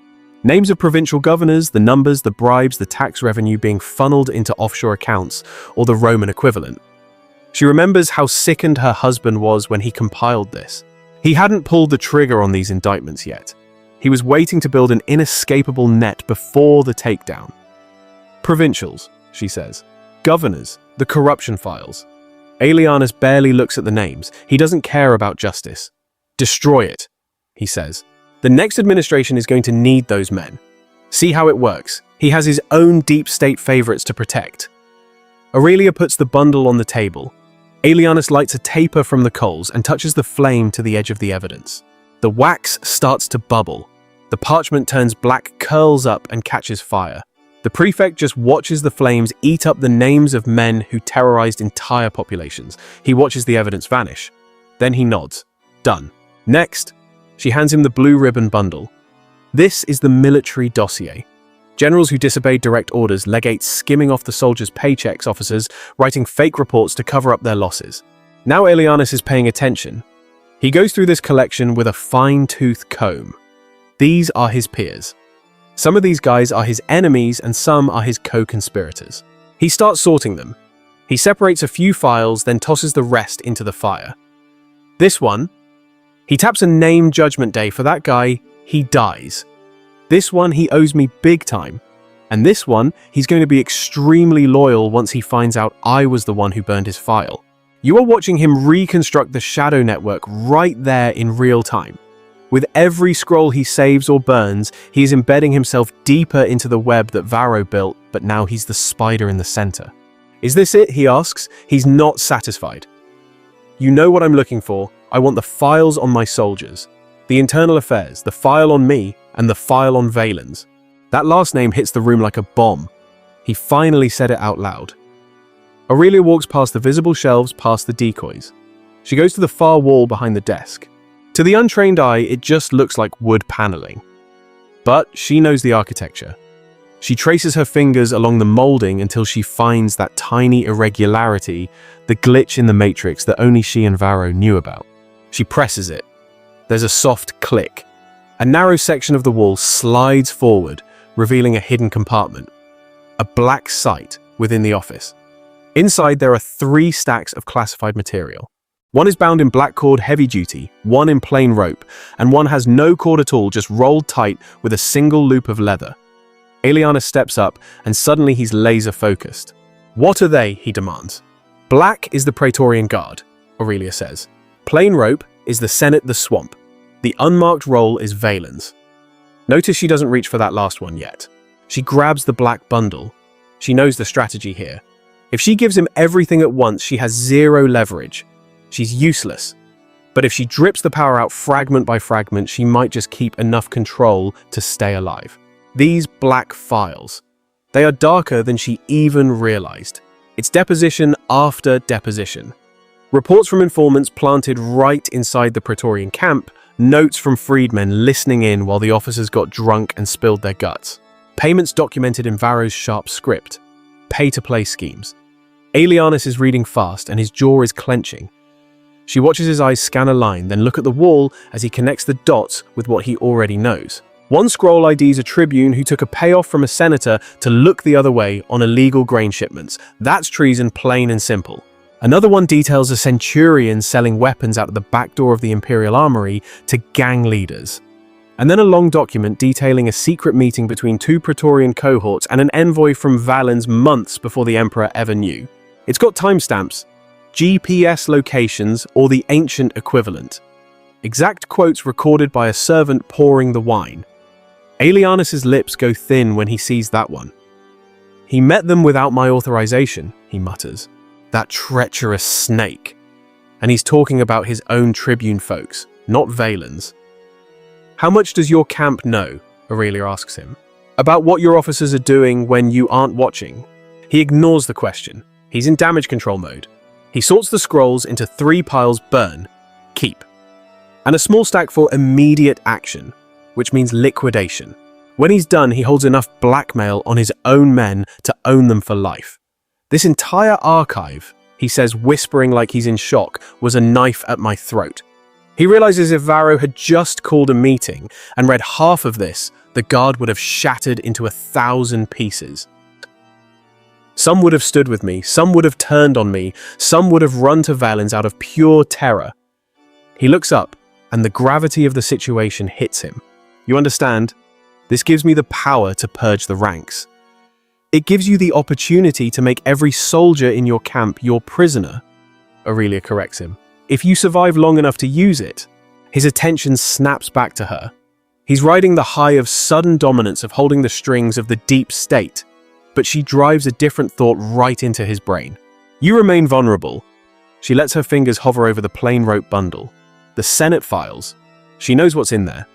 Names of provincial governors, the numbers, the bribes, the tax revenue being funneled into offshore accounts, or the Roman equivalent. She remembers how sickened her husband was when he compiled this. He hadn't pulled the trigger on these indictments yet. He was waiting to build an inescapable net before the takedown. Provincials, she says. Governors, the corruption files. Aelianus barely looks at the names. He doesn't care about justice. Destroy it, he says. The next administration is going to need those men. See how it works. He has his own deep state favorites to protect. Aurelia puts the bundle on the table. Aelianus lights a taper from the coals and touches the flame to the edge of the evidence. The wax starts to bubble. The parchment turns black, curls up, and catches fire. The prefect just watches the flames eat up the names of men who terrorized entire populations. He watches the evidence vanish. Then he nods. Done. Next, she hands him the blue ribbon bundle. This is the military dossier. Generals who disobeyed direct orders, legates skimming off the soldiers' paychecks, officers writing fake reports to cover up their losses. Now Aelianus is paying attention. He goes through this collection with a fine-tooth comb. These are his peers. Some of these guys are his enemies and some are his co-conspirators. He starts sorting them. He separates a few files, then tosses the rest into the fire. This one, he taps a name judgment day. For that guy, he dies. This one, he owes me big time. And this one, he's going to be extremely loyal once he finds out I was the one who burned his file. You are watching him reconstruct the shadow network right there in real time. With every scroll he saves or burns, he is embedding himself deeper into the web that Varro built, but now he's the spider in the center. Is this it? He asks. He's not satisfied. You know what I'm looking for. I want the files on my soldiers. The internal affairs, the file on me, and the file on Valens. That last name hits the room like a bomb. He finally said it out loud. Aurelia walks past the visible shelves, past the decoys. She goes to the far wall behind the desk. To the untrained eye, it just looks like wood paneling. But she knows the architecture. She traces her fingers along the molding until she finds that tiny irregularity, the glitch in the matrix that only she and Varro knew about. She presses it. There's a soft click. A narrow section of the wall slides forward, revealing a hidden compartment. A black site within the office. Inside, there are 3 stacks of classified material. One is bound in black cord heavy duty, one in plain rope, and one has no cord at all, just rolled tight with a single loop of leather. Aelianus steps up, and suddenly he's laser focused. What are they? He demands. Black is the Praetorian Guard, Aurelia says. Plain rope is the Senate the Swamp. The unmarked roll is Valens. Notice she doesn't reach for that last one yet. She grabs the black bundle. She knows the strategy here. If she gives him everything at once, she has 0 leverage. She's useless. But if she drips the power out fragment by fragment, she might just keep enough control to stay alive. These black files. They are darker than she even realized. It's deposition after deposition. Reports from informants planted right inside the Praetorian camp, notes from freedmen listening in while the officers got drunk and spilled their guts. Payments documented in Varro's sharp script. Pay-to-play schemes. Aelianus is reading fast and his jaw is clenching. She watches his eyes scan a line, then look at the wall as he connects the dots with what he already knows. One scroll IDs a tribune who took a payoff from a senator to look the other way on illegal grain shipments. That's treason, plain and simple. Another one details a centurion selling weapons out of the back door of the imperial armory to gang leaders. And then a long document detailing a secret meeting between 2 Praetorian cohorts and an envoy from Valens months before the emperor ever knew. It's got timestamps, GPS locations, or the ancient equivalent. Exact quotes recorded by a servant pouring the wine. Aelianus's lips go thin when he sees that one. He met them without my authorization, he mutters. That treacherous snake. And he's talking about his own tribune folks, not Valens. How much does your camp know? Aurelia asks him. About what your officers are doing when you aren't watching. He ignores the question. He's in damage control mode. He sorts the scrolls into 3 piles: burn, keep, and a small stack for immediate action, which means liquidation. When he's done, he holds enough blackmail on his own men to own them for life. This entire archive, he says, whispering like he's in shock, was a knife at my throat. He realizes if Varro had just called a meeting and read half of this, the guard would have shattered into 1,000 pieces. Some would have stood with me, some would have turned on me, some would have run to Valens out of pure terror. He looks up, and the gravity of the situation hits him. You understand? This gives me the power to purge the ranks. It gives you the opportunity to make every soldier in your camp your prisoner. Aurelia corrects him. If you survive long enough to use it. His attention snaps back to her. He's riding the high of sudden dominance of holding the strings of the deep state, but she drives a different thought right into his brain. You remain vulnerable. She lets her fingers hover over the plain rope bundle. The Senate files. She knows what's in there.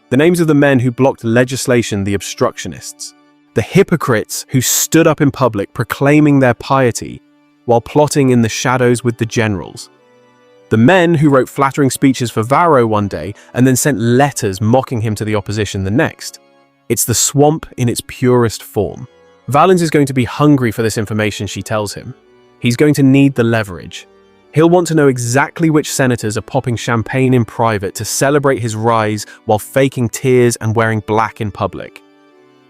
The names of the men who blocked legislation, the obstructionists. The hypocrites who stood up in public proclaiming their piety while plotting in the shadows with the generals. The men who wrote flattering speeches for Varro one day and then sent letters mocking him to the opposition the next. It's the swamp in its purest form. Valens is going to be hungry for this information, she tells him. He's going to need the leverage. He'll want to know exactly which senators are popping champagne in private to celebrate his rise while faking tears and wearing black in public.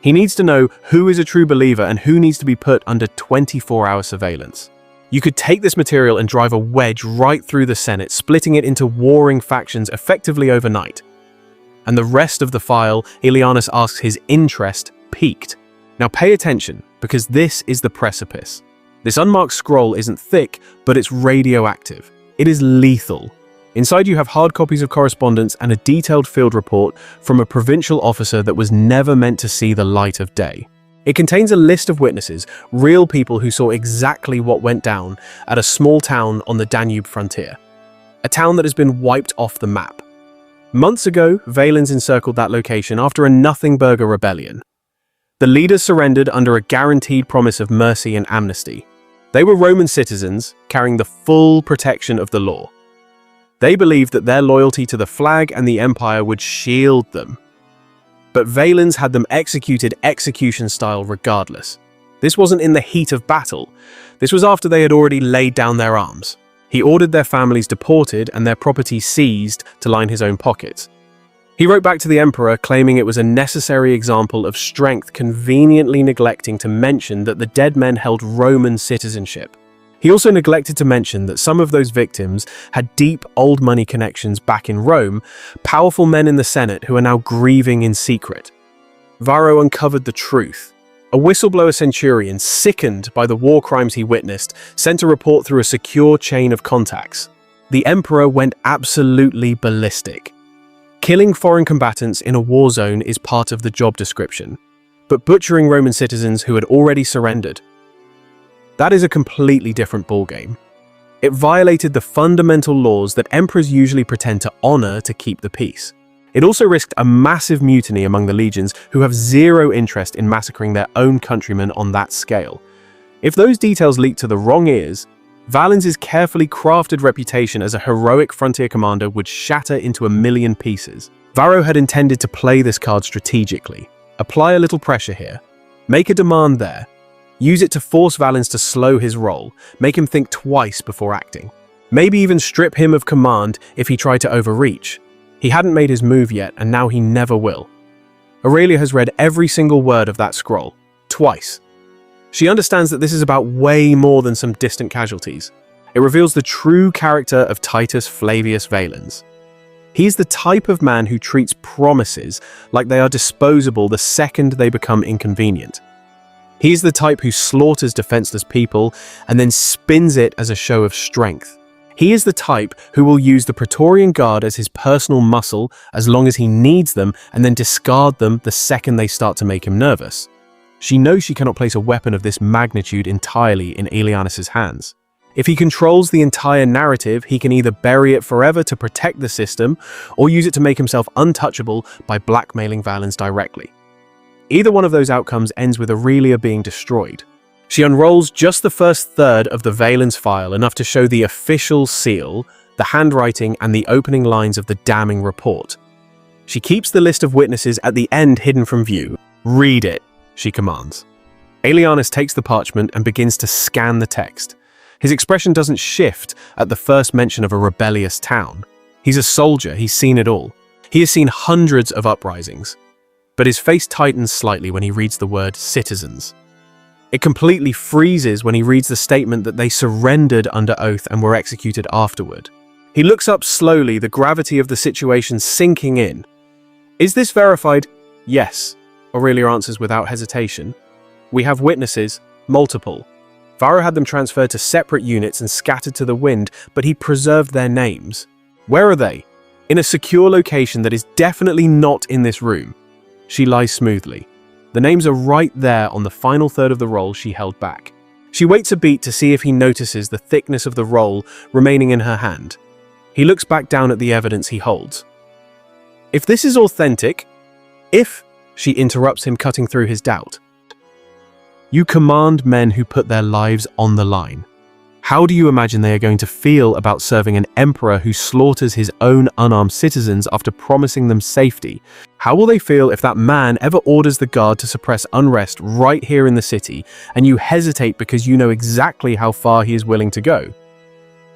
He needs to know who is a true believer and who needs to be put under 24-hour surveillance. You could take this material and drive a wedge right through the Senate, splitting it into warring factions effectively overnight. And the rest of the file, Aelianus asks his interest peaked. Now pay attention, because this is the precipice. This unmarked scroll isn't thick, but it's radioactive. It is lethal. Inside you have hard copies of correspondence and a detailed field report from a provincial officer that was never meant to see the light of day. It contains a list of witnesses, real people who saw exactly what went down at a small town on the Danube frontier. A town that has been wiped off the map. Months ago, Valens encircled that location after a nothing burger rebellion. The leaders surrendered under a guaranteed promise of mercy and amnesty. They were Roman citizens carrying the full protection of the law. They believed that their loyalty to the flag and the empire would shield them. But Valens had them executed execution style regardless. This wasn't in the heat of battle. This was after they had already laid down their arms. He ordered their families deported and their property seized to line his own pockets. He wrote back to the emperor claiming it was a necessary example of strength, conveniently neglecting to mention that the dead men held Roman citizenship. He also neglected to mention that some of those victims had deep old money connections back in Rome, powerful men in the Senate who are now grieving in secret. Varro uncovered the truth. A whistleblower centurion, sickened by the war crimes he witnessed, sent a report through a secure chain of contacts. The emperor went absolutely ballistic. Killing foreign combatants in a war zone is part of the job description, but butchering Roman citizens who had already surrendered, that is a completely different ballgame. It violated the fundamental laws that emperors usually pretend to honor to keep the peace. It also risked a massive mutiny among the legions who have zero interest in massacring their own countrymen on that scale. If those details leak to the wrong ears, Valens' carefully crafted reputation as a heroic frontier commander would shatter into a million pieces. Varro had intended to play this card strategically. Apply a little pressure here. Make a demand there. Use it to force Valens to slow his roll, make him think twice before acting. Maybe even strip him of command if he tried to overreach. He hadn't made his move yet, and now he never will. Aurelia has read every single word of that scroll, twice. She understands that this is about way more than some distant casualties. It reveals the true character of Titus Flavius Valens. He's the type of man who treats promises like they are disposable the second they become inconvenient. He's the type who slaughters defenseless people and then spins it as a show of strength. He is the type who will use the Praetorian Guard as his personal muscle as long as he needs them and then discard them the second they start to make him nervous. She knows she cannot place a weapon of this magnitude entirely in Aelianus' hands. If he controls the entire narrative, he can either bury it forever to protect the system or use it to make himself untouchable by blackmailing Valens directly. Either one of those outcomes ends with Aurelia being destroyed. She unrolls just the first third of the Valens file, enough to show the official seal, the handwriting, and the opening lines of the damning report. She keeps the list of witnesses at the end hidden from view. "Read it," she commands. Aelianus takes the parchment and begins to scan the text. His expression doesn't shift at the first mention of a rebellious town. He's a soldier, he's seen it all. He has seen hundreds of uprisings. But his face tightens slightly when he reads the word citizens. It completely freezes when he reads the statement that they surrendered under oath and were executed afterward. He looks up slowly, the gravity of the situation sinking in. "Is this verified?" "Yes," Aurelia answers without hesitation. We have witnesses, multiple. Varro had them transferred to separate units and scattered to the wind, but he preserved their names. Where are they? In a secure location that is definitely not in this room. She lies smoothly. The names are right there on the final third of the roll she held back. She waits a beat to see if he notices the thickness of the roll remaining in her hand. He looks back down at the evidence he holds. If this is authentic, she interrupts him, cutting through his doubt. You command men who put their lives on the line. How do you imagine they are going to feel about serving an emperor who slaughters his own unarmed citizens after promising them safety? How will they feel if that man ever orders the guard to suppress unrest right here in the city, and you hesitate because you know exactly how far he is willing to go?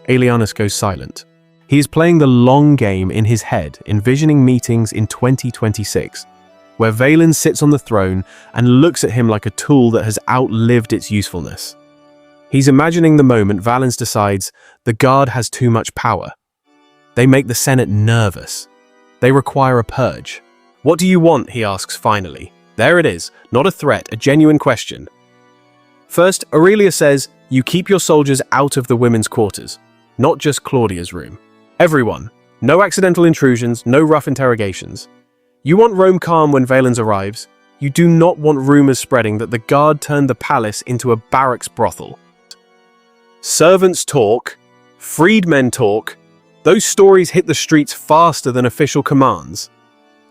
Aelianus goes silent. He is playing the long game in his head, envisioning meetings in 2026, where Vaelin sits on the throne and looks at him like a tool that has outlived its usefulness. He's imagining the moment Valens decides the guard has too much power. They make the Senate nervous. They require a purge. What do you want? He asks finally. There it is, not a threat, a genuine question. First, Aurelia says, you keep your soldiers out of the women's quarters, not just Claudia's room. Everyone. No accidental intrusions, no rough interrogations. You want Rome calm when Valens arrives. You do not want rumors spreading that the guard turned the palace into a barracks brothel. Servants talk, freedmen talk. Those stories hit the streets faster than official commands.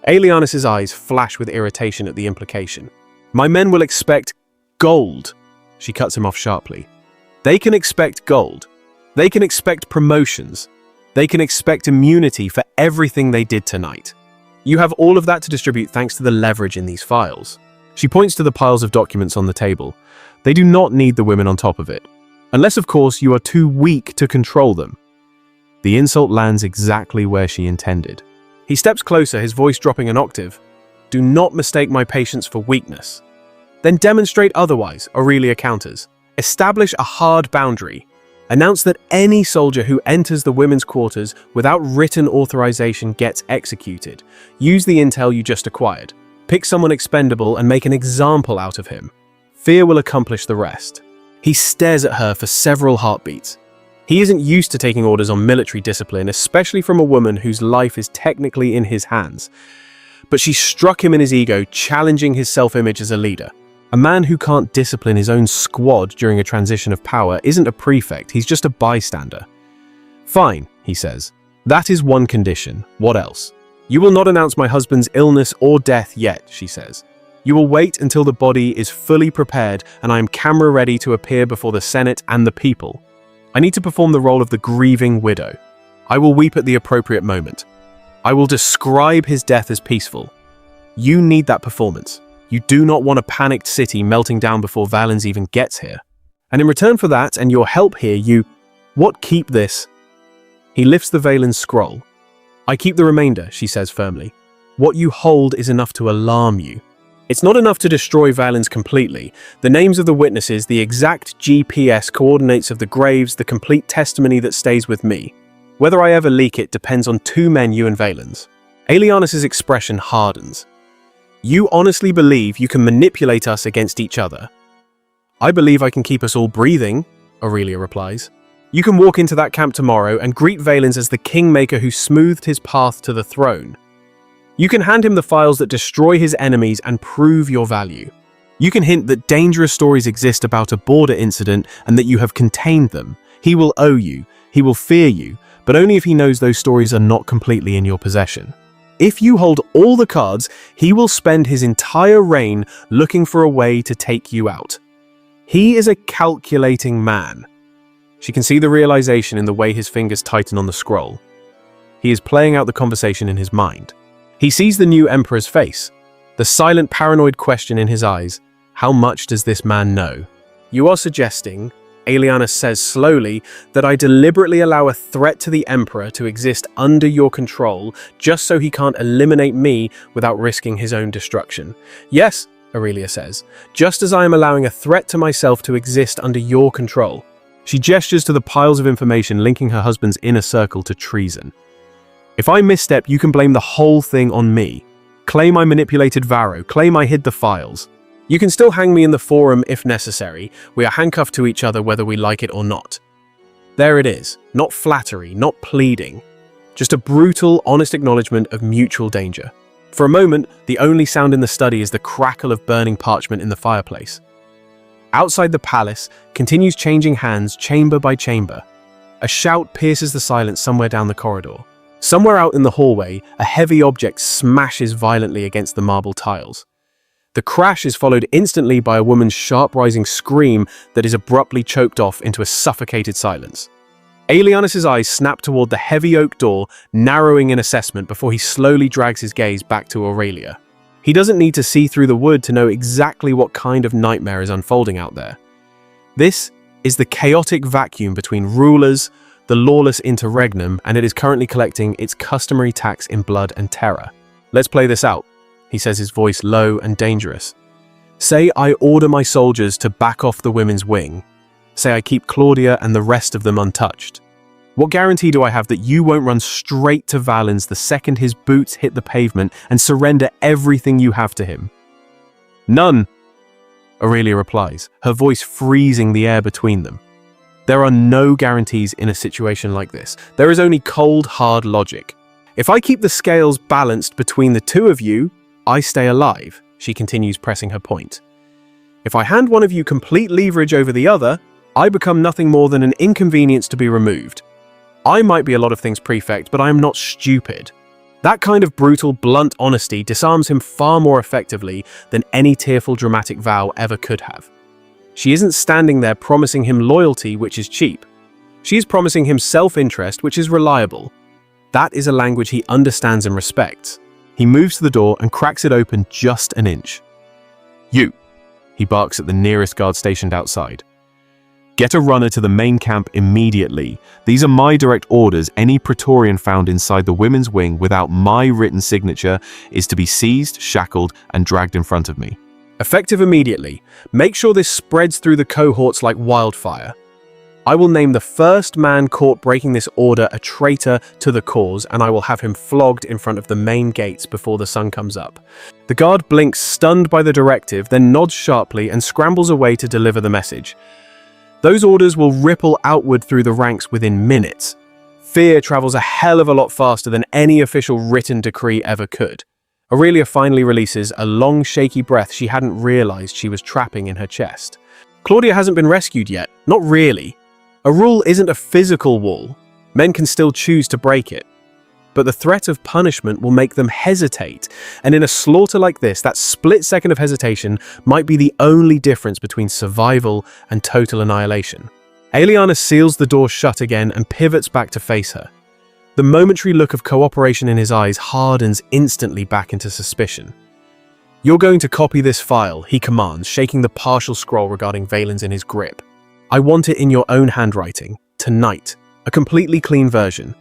Aelianus's eyes flash with irritation at the implication. My men will expect gold. She cuts him off sharply. They can expect gold. They can expect promotions. They can expect immunity for everything they did tonight. You have all of that to distribute thanks to the leverage in these files. She points to the piles of documents on the table. They do not need the women on top of it. Unless, of course, you are too weak to control them. The insult lands exactly where she intended. He steps closer, his voice dropping an octave. Do not mistake my patience for weakness. Then demonstrate otherwise, Aurelia counters. Establish a hard boundary. Announce that any soldier who enters the women's quarters without written authorization gets executed. Use the intel you just acquired. Pick someone expendable and make an example out of him. Fear will accomplish the rest. He stares at her for several heartbeats. He isn't used to taking orders on military discipline, especially from a woman whose life is technically in his hands. But she struck him in his ego, challenging his self-image as a leader. A man who can't discipline his own squad during a transition of power isn't a prefect, he's just a bystander. Fine, he says. That is one condition. What else? You will not announce my husband's illness or death yet, she says. You will wait until the body is fully prepared and I am camera ready to appear before the Senate and the people. I need to perform the role of the grieving widow. I will weep at the appropriate moment. I will describe his death as peaceful. You need that performance. You do not want a panicked city melting down before Valens even gets here. And in return for that and your help here, keep this? He lifts the Valens scroll. I keep the remainder, she says firmly. What you hold is enough to alarm you. It's not enough to destroy Valens completely. The names of the witnesses, the exact GPS coordinates of the graves, the complete testimony that stays with me. Whether I ever leak it depends on two men, you and Valens. Aelianus's expression hardens. You honestly believe you can manipulate us against each other? I believe I can keep us all breathing, Aurelia replies. You can walk into that camp tomorrow and greet Valens as the kingmaker who smoothed his path to the throne. You can hand him the files that destroy his enemies and prove your value. You can hint that dangerous stories exist about a border incident and that you have contained them. He will owe you, he will fear you, but only if he knows those stories are not completely in your possession. If you hold all the cards, he will spend his entire reign looking for a way to take you out. He is a calculating man. She can see the realization in the way his fingers tighten on the scroll. He is playing out the conversation in his mind. He sees the new emperor's face, the silent paranoid question in his eyes. How much does this man know? You are suggesting, Aelianus says slowly, that I deliberately allow a threat to the emperor to exist under your control just so he can't eliminate me without risking his own destruction. Yes, Aurelia says, just as I am allowing a threat to myself to exist under your control. She gestures to the piles of information linking her husband's inner circle to treason. If I misstep, you can blame the whole thing on me. Claim I manipulated Varro, claim I hid the files. You can still hang me in the forum if necessary. We are handcuffed to each other whether we like it or not. There it is. Not flattery, not pleading. Just a brutal, honest acknowledgement of mutual danger. For a moment, the only sound in the study is the crackle of burning parchment in the fireplace. Outside the palace continues changing hands chamber by chamber. A shout pierces the silence somewhere down the corridor. Somewhere out in the hallway, a heavy object smashes violently against the marble tiles. The crash is followed instantly by a woman's sharp rising scream that is abruptly choked off into a suffocated silence. Aelianus' eyes snap toward the heavy oak door, narrowing in assessment before he slowly drags his gaze back to Aurelia. He doesn't need to see through the wood to know exactly what kind of nightmare is unfolding out there. This is the chaotic vacuum between rulers, the lawless interregnum, and it is currently collecting its customary tax in blood and terror. Let's play this out, he says, his voice low and dangerous. Say I order my soldiers to back off the women's wing. Say I keep Claudia and the rest of them untouched. What guarantee do I have that you won't run straight to Valens the second his boots hit the pavement and surrender everything you have to him? None, Aurelia replies, her voice freezing the air between them. There are no guarantees in a situation like this. There is only cold, hard logic. If I keep the scales balanced between the two of you, I stay alive, she continues, pressing her point. If I hand one of you complete leverage over the other, I become nothing more than an inconvenience to be removed. I might be a lot of things, Prefect, but I am not stupid. That kind of brutal, blunt honesty disarms him far more effectively than any tearful, dramatic vow ever could have. She isn't standing there promising him loyalty, which is cheap. She is promising him self-interest, which is reliable. That is a language he understands and respects. He moves to the door and cracks it open just an inch. You, he barks at the nearest guard stationed outside. Get a runner to the main camp immediately. These are my direct orders. Any Praetorian found inside the women's wing without my written signature is to be seized, shackled, and dragged in front of me. Effective immediately. Make sure this spreads through the cohorts like wildfire. I will name the first man caught breaking this order a traitor to the cause, and I will have him flogged in front of the main gates before the sun comes up. The guard blinks, stunned by the directive, then nods sharply and scrambles away to deliver the message. Those orders will ripple outward through the ranks within minutes. Fear travels a hell of a lot faster than any official written decree ever could. Aurelia finally releases a long, shaky breath she hadn't realized she was trapping in her chest. Claudia hasn't been rescued yet. Not really. A rule isn't a physical wall. Men can still choose to break it. But the threat of punishment will make them hesitate, and in a slaughter like this, that split second of hesitation might be the only difference between survival and total annihilation. Aelianus seals the door shut again and pivots back to face her. The momentary look of cooperation in his eyes hardens instantly back into suspicion. You're going to copy this file, he commands, shaking the partial scroll regarding Valens in his grip. I want it in your own handwriting, tonight, a completely clean version.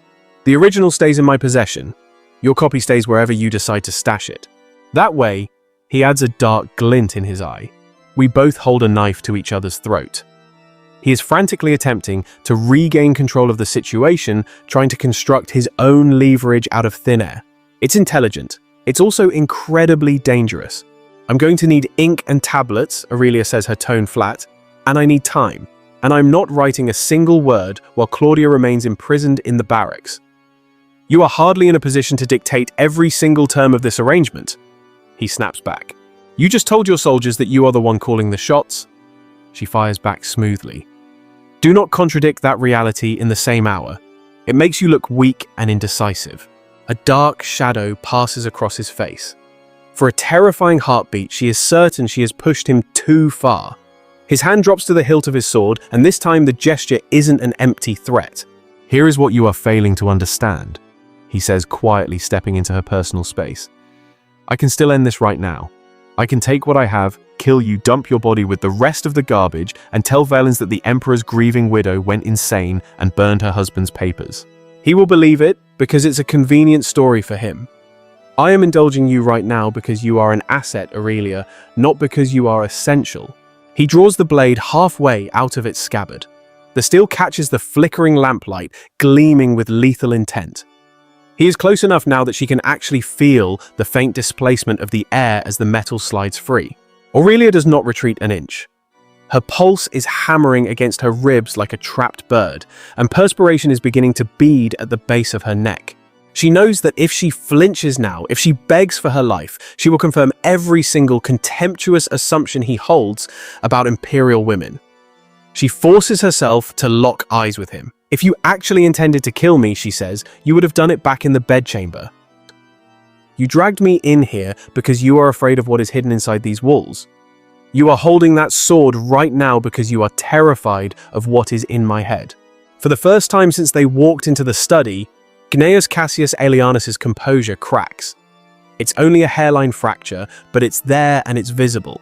The original stays in my possession. Your copy stays wherever you decide to stash it. That way, he adds a dark glint in his eye. We both hold a knife to each other's throat. He is frantically attempting to regain control of the situation, trying to construct his own leverage out of thin air. It's intelligent. It's also incredibly dangerous. I'm going to need ink and tablets, Aurelia says, her tone flat, and I need time. And I'm not writing a single word while Claudia remains imprisoned in the barracks. You are hardly in a position to dictate every single term of this arrangement. He snaps back. You just told your soldiers that you are the one calling the shots. She fires back smoothly. Do not contradict that reality in the same hour. It makes you look weak and indecisive. A dark shadow passes across his face. For a terrifying heartbeat, she is certain she has pushed him too far. His hand drops to the hilt of his sword, and this time the gesture isn't an empty threat. Here is what you are failing to understand, he says, quietly stepping into her personal space. I can still end this right now. I can take what I have, kill you, dump your body with the rest of the garbage, and tell Valens that the Emperor's grieving widow went insane and burned her husband's papers. He will believe it because it's a convenient story for him. I am indulging you right now because you are an asset, Aurelia, not because you are essential. He draws the blade halfway out of its scabbard. The steel catches the flickering lamplight, gleaming with lethal intent. He is close enough now that she can actually feel the faint displacement of the air as the metal slides free. Aurelia does not retreat an inch. Her pulse is hammering against her ribs like a trapped bird, and perspiration is beginning to bead at the base of her neck. She knows that if she flinches now, if she begs for her life, she will confirm every single contemptuous assumption he holds about imperial women. She forces herself to lock eyes with him. "If you actually intended to kill me," she says, "you would have done it back in the bedchamber. You dragged me in here because you are afraid of what is hidden inside these walls. You are holding that sword right now because you are terrified of what is in my head." For the first time since they walked into the study, Gnaeus Cassius Aelianus' composure cracks. It's only a hairline fracture, but it's there and it's visible.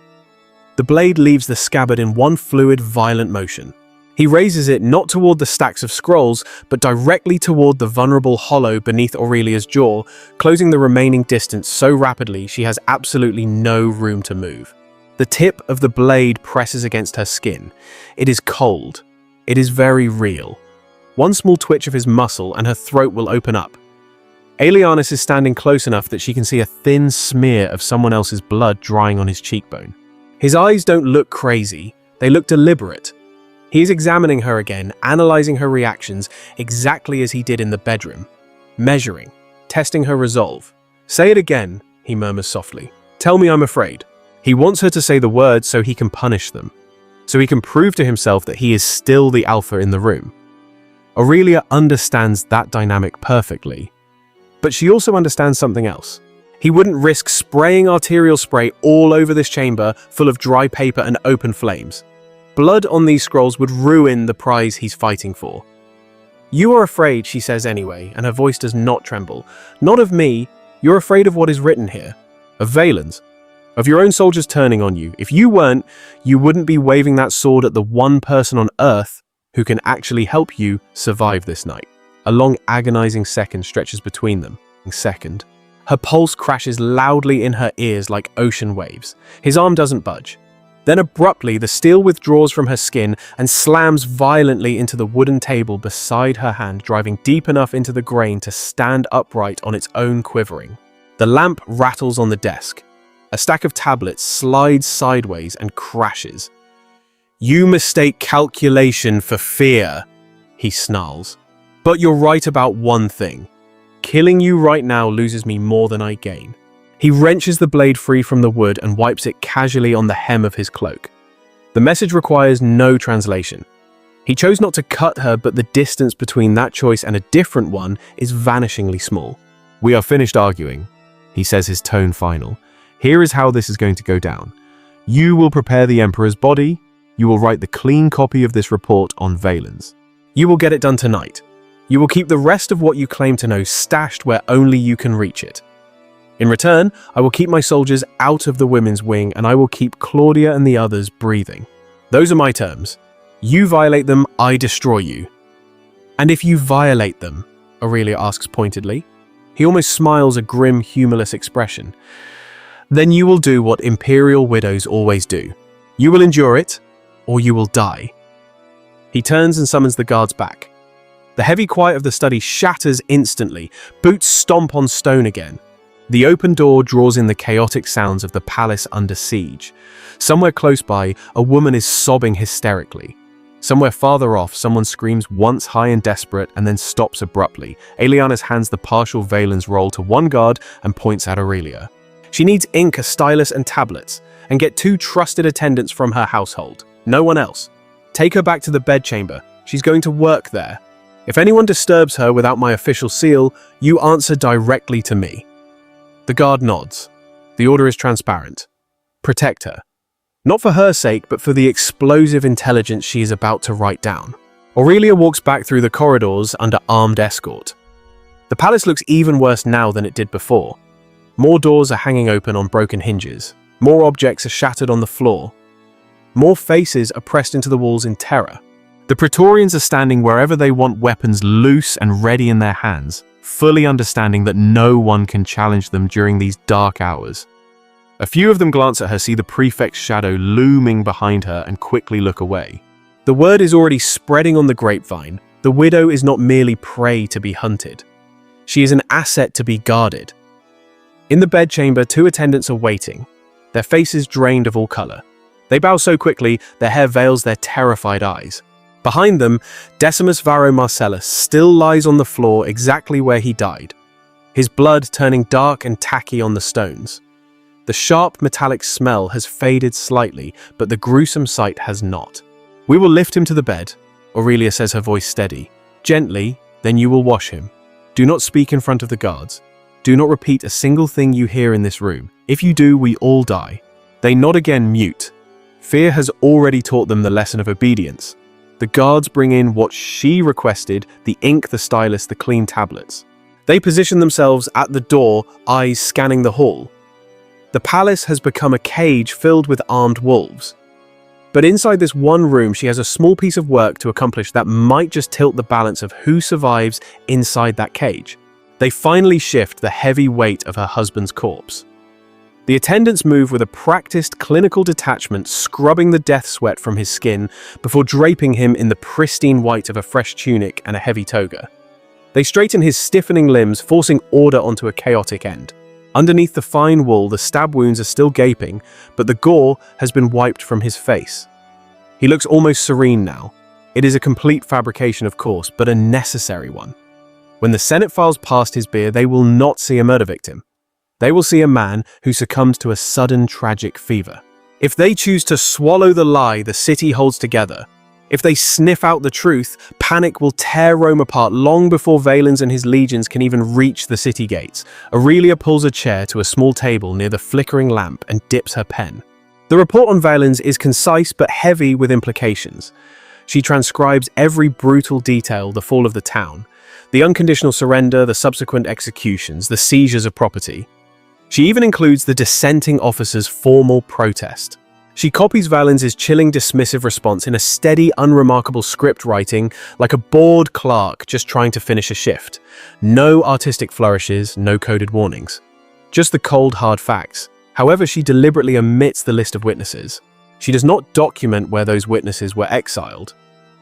The blade leaves the scabbard in one fluid, violent motion. He raises it not toward the stacks of scrolls, but directly toward the vulnerable hollow beneath Aurelia's jaw, closing the remaining distance so rapidly she has absolutely no room to move. The tip of the blade presses against her skin. It is cold. It is very real. One small twitch of his muscle and her throat will open up. Aelianus is standing close enough that she can see a thin smear of someone else's blood drying on his cheekbone. His eyes don't look crazy, they look deliberate. He is examining her again, analyzing her reactions exactly as he did in the bedroom. Measuring, testing her resolve. "Say it again," he murmurs softly. "Tell me I'm afraid." He wants her to say the words so he can punish them, so he can prove to himself that he is still the alpha in the room. Aurelia understands that dynamic perfectly, but she also understands something else. He wouldn't risk spraying arterial spray all over this chamber full of dry paper and open flames. Blood on these scrolls would ruin the prize he's fighting for. "You are afraid," she says anyway, and her voice does not tremble. "Not of me, you're afraid of what is written here. Of Valen's. Of your own soldiers turning on you. If you weren't, you wouldn't be waving that sword at the one person on Earth who can actually help you survive this night." A long, agonizing second stretches between them. Second. Her pulse crashes loudly in her ears like ocean waves. His arm doesn't budge. Then abruptly, the steel withdraws from her skin and slams violently into the wooden table beside her hand, driving deep enough into the grain to stand upright on its own quivering. The lamp rattles on the desk. A stack of tablets slides sideways and crashes. "You mistake calculation for fear," he snarls. "But you're right about one thing. Killing you right now loses me more than I gain." He wrenches the blade free from the wood and wipes it casually on the hem of his cloak. The message requires no translation. He chose not to cut her, but the distance between that choice and a different one is vanishingly small. "We are finished arguing," he says, his tone final. "Here is how this is going to go down. You will prepare the Emperor's body. You will write the clean copy of this report on Valen's. You will get it done tonight. You will keep the rest of what you claim to know stashed where only you can reach it. In return, I will keep my soldiers out of the women's wing, and I will keep Claudia and the others breathing. Those are my terms. You violate them, I destroy you." "And if you violate them?" Aurelia asks pointedly. He almost smiles a grim, humorless expression. "Then you will do what imperial widows always do. You will endure it, or you will die." He turns and summons the guards back. The heavy quiet of the study shatters instantly. Boots stomp on stone again. The open door draws in the chaotic sounds of the palace under siege. Somewhere close by, a woman is sobbing hysterically. Somewhere farther off, someone screams once high and desperate and then stops abruptly. Aelianus hands the partial Valen's roll to one guard and points at Aurelia. She needs ink, a stylus, and tablets, and get 2 trusted attendants from her household. No one else. Take her back to the bedchamber. She's going to work there. If anyone disturbs her without my official seal, you answer directly to me. The guard nods. The order is transparent. Protect her. Not for her sake, but for the explosive intelligence she is about to write down. Aurelia walks back through the corridors under armed escort. The palace looks even worse now than it did before. More doors are hanging open on broken hinges. More objects are shattered on the floor. More faces are pressed into the walls in terror. The Praetorians are standing wherever they want, weapons loose and ready in their hands, fully understanding that no one can challenge them during these dark hours. A few of them glance at her, see the prefect's shadow looming behind her, and quickly look away. The word is already spreading on the grapevine. The widow is not merely prey to be hunted. She is an asset to be guarded. In the bedchamber, 2 attendants are waiting. their faces drained of all color. They bow so quickly, their hair veils their terrified eyes. Behind them, Decimus Varro Marcellus still lies on the floor exactly where he died, his blood turning dark and tacky on the stones. The sharp metallic smell has faded slightly, but the gruesome sight has not. "We will lift him to the bed," Aurelia says, her voice steady. "Gently, then you will wash him. Do not speak in front of the guards. Do not repeat a single thing you hear in this room. If you do, we all die." They nod again, mute. Fear has already taught them the lesson of obedience. The guards bring in what she requested: the ink, the stylus, the clean tablets. They position themselves at the door, eyes scanning the hall. The palace has become a cage filled with armed wolves. But inside this one room, she has a small piece of work to accomplish that might just tilt the balance of who survives inside that cage. They finally shift the heavy weight of her husband's corpse. The attendants move with a practiced clinical detachment, scrubbing the death sweat from his skin before draping him in the pristine white of a fresh tunic and a heavy toga. They straighten his stiffening limbs, forcing order onto a chaotic end. Underneath the fine wool, the stab wounds are still gaping, but the gore has been wiped from his face. He looks almost serene now. It is a complete fabrication, of course, but a necessary one. When the Senate files past his bier, they will not see a murder victim. They will see a man who succumbed to a sudden tragic fever. If they choose to swallow the lie the city holds together, if they sniff out the truth, panic will tear Rome apart long before Valens and his legions can even reach the city gates. Aurelia pulls a chair to a small table near the flickering lamp and dips her pen. The report on Valens is concise but heavy with implications. She transcribes every brutal detail: the fall of the town, the unconditional surrender, the subsequent executions, the seizures of property. She even includes the dissenting officers' formal protest. She copies Valens' chilling, dismissive response in a steady, unremarkable script writing, like a bored clerk just trying to finish a shift. No artistic flourishes, no coded warnings. Just the cold, hard facts. However, she deliberately omits the list of witnesses. She does not document where those witnesses were exiled.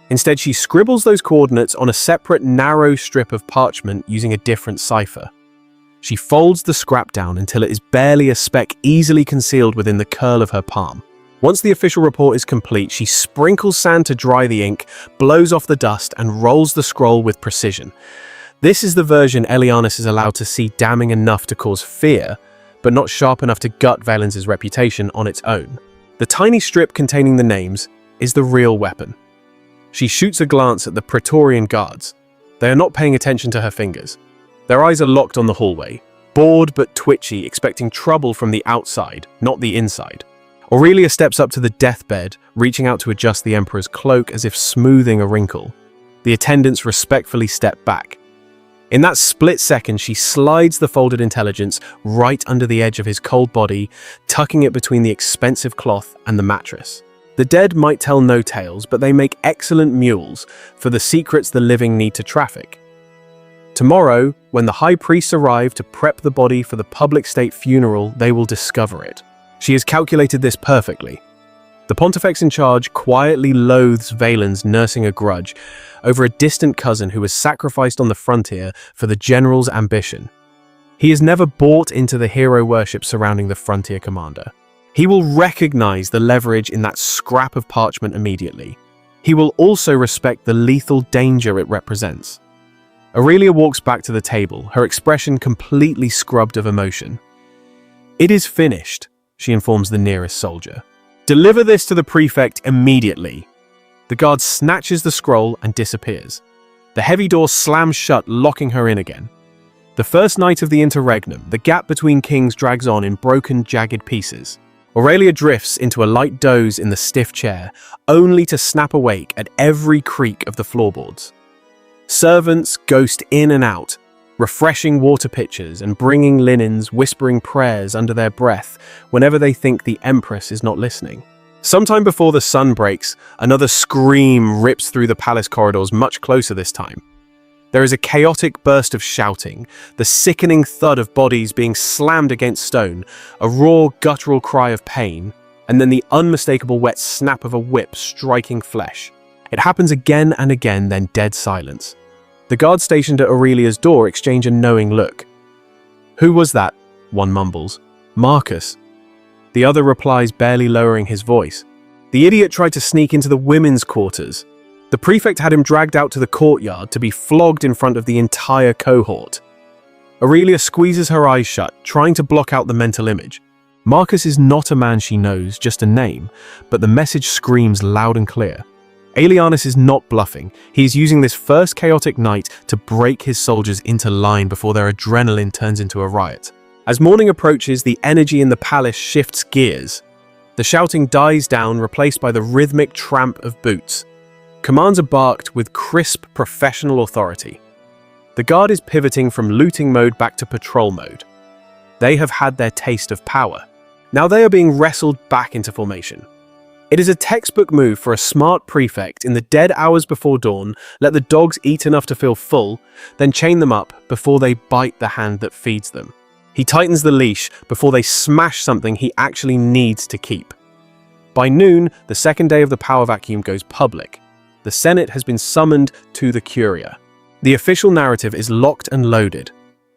Instead, she scribbles those coordinates on a separate, narrow strip of parchment using a different cipher. She folds the scrap down until it is barely a speck easily concealed within the curl of her palm. Once the official report is complete, she sprinkles sand to dry the ink, blows off the dust, and rolls the scroll with precision. This is the version Elianus is allowed to see, damning enough to cause fear, but not sharp enough to gut Valens' reputation on its own. The tiny strip containing the names is the real weapon. She shoots a glance at the Praetorian Guards. They are not paying attention to her fingers. Their eyes are locked on the hallway, bored but twitchy, expecting trouble from the outside, not the inside. Aurelia steps up to the deathbed, reaching out to adjust the Emperor's cloak as if smoothing a wrinkle. The attendants respectfully step back. In that split second, she slides the folded intelligence right under the edge of his cold body, tucking it between the expensive cloth and the mattress. The dead might tell no tales, but they make excellent mules for the secrets the living need to traffic. Tomorrow, when the high priests arrive to prep the body for the public state funeral, they will discover it. She has calculated this perfectly. The pontifex in charge quietly loathes Valens nursing a grudge over a distant cousin who was sacrificed on the frontier for the general's ambition. He has never bought into the hero worship surrounding the frontier commander. He will recognize the leverage in that scrap of parchment immediately. He will also respect the lethal danger it represents. Aurelia walks back to the table, her expression completely scrubbed of emotion. "It is finished," she informs the nearest soldier. "Deliver this to the prefect immediately." The guard snatches the scroll and disappears. The heavy door slams shut, locking her in again. The first night of the interregnum, the gap between kings drags on in broken, jagged pieces. Aurelia drifts into a light doze in the stiff chair, only to snap awake at every creak of the floorboards. Servants ghost in and out, refreshing water pitchers and bringing linens, whispering prayers under their breath whenever they think the empress is not listening. Sometime before the sun breaks, another scream rips through the palace corridors, much closer this time. There is a chaotic burst of shouting, the sickening thud of bodies being slammed against stone, a raw, guttural cry of pain, and then the unmistakable wet snap of a whip striking flesh. It happens again and again, then dead silence. The guards stationed at Aurelia's door exchange a knowing look. "Who was that?" one mumbles. "Marcus." The other replies, barely lowering his voice. The idiot tried to sneak into the women's quarters. The prefect had him dragged out to the courtyard to be flogged in front of the entire cohort. Aurelia squeezes her eyes shut, trying to block out the mental image. Marcus is not a man she knows, just a name, but the message screams loud and clear. Aelianus is not bluffing. He is using this first chaotic night to break his soldiers into line before their adrenaline turns into a riot. As morning approaches, the energy in the palace shifts gears. The shouting dies down, replaced by the rhythmic tramp of boots. Commands are barked with crisp, professional authority. The guard is pivoting from looting mode back to patrol mode. They have had their taste of power. Now they are being wrestled back into formation. It is a textbook move for a smart prefect in the dead hours before dawn. Let the dogs eat enough to feel full, then chain them up before they bite the hand that feeds them. He tightens the leash before they smash something he actually needs to keep. By noon, the second day of the power vacuum goes public. The Senate has been summoned to the Curia. The official narrative is locked and loaded.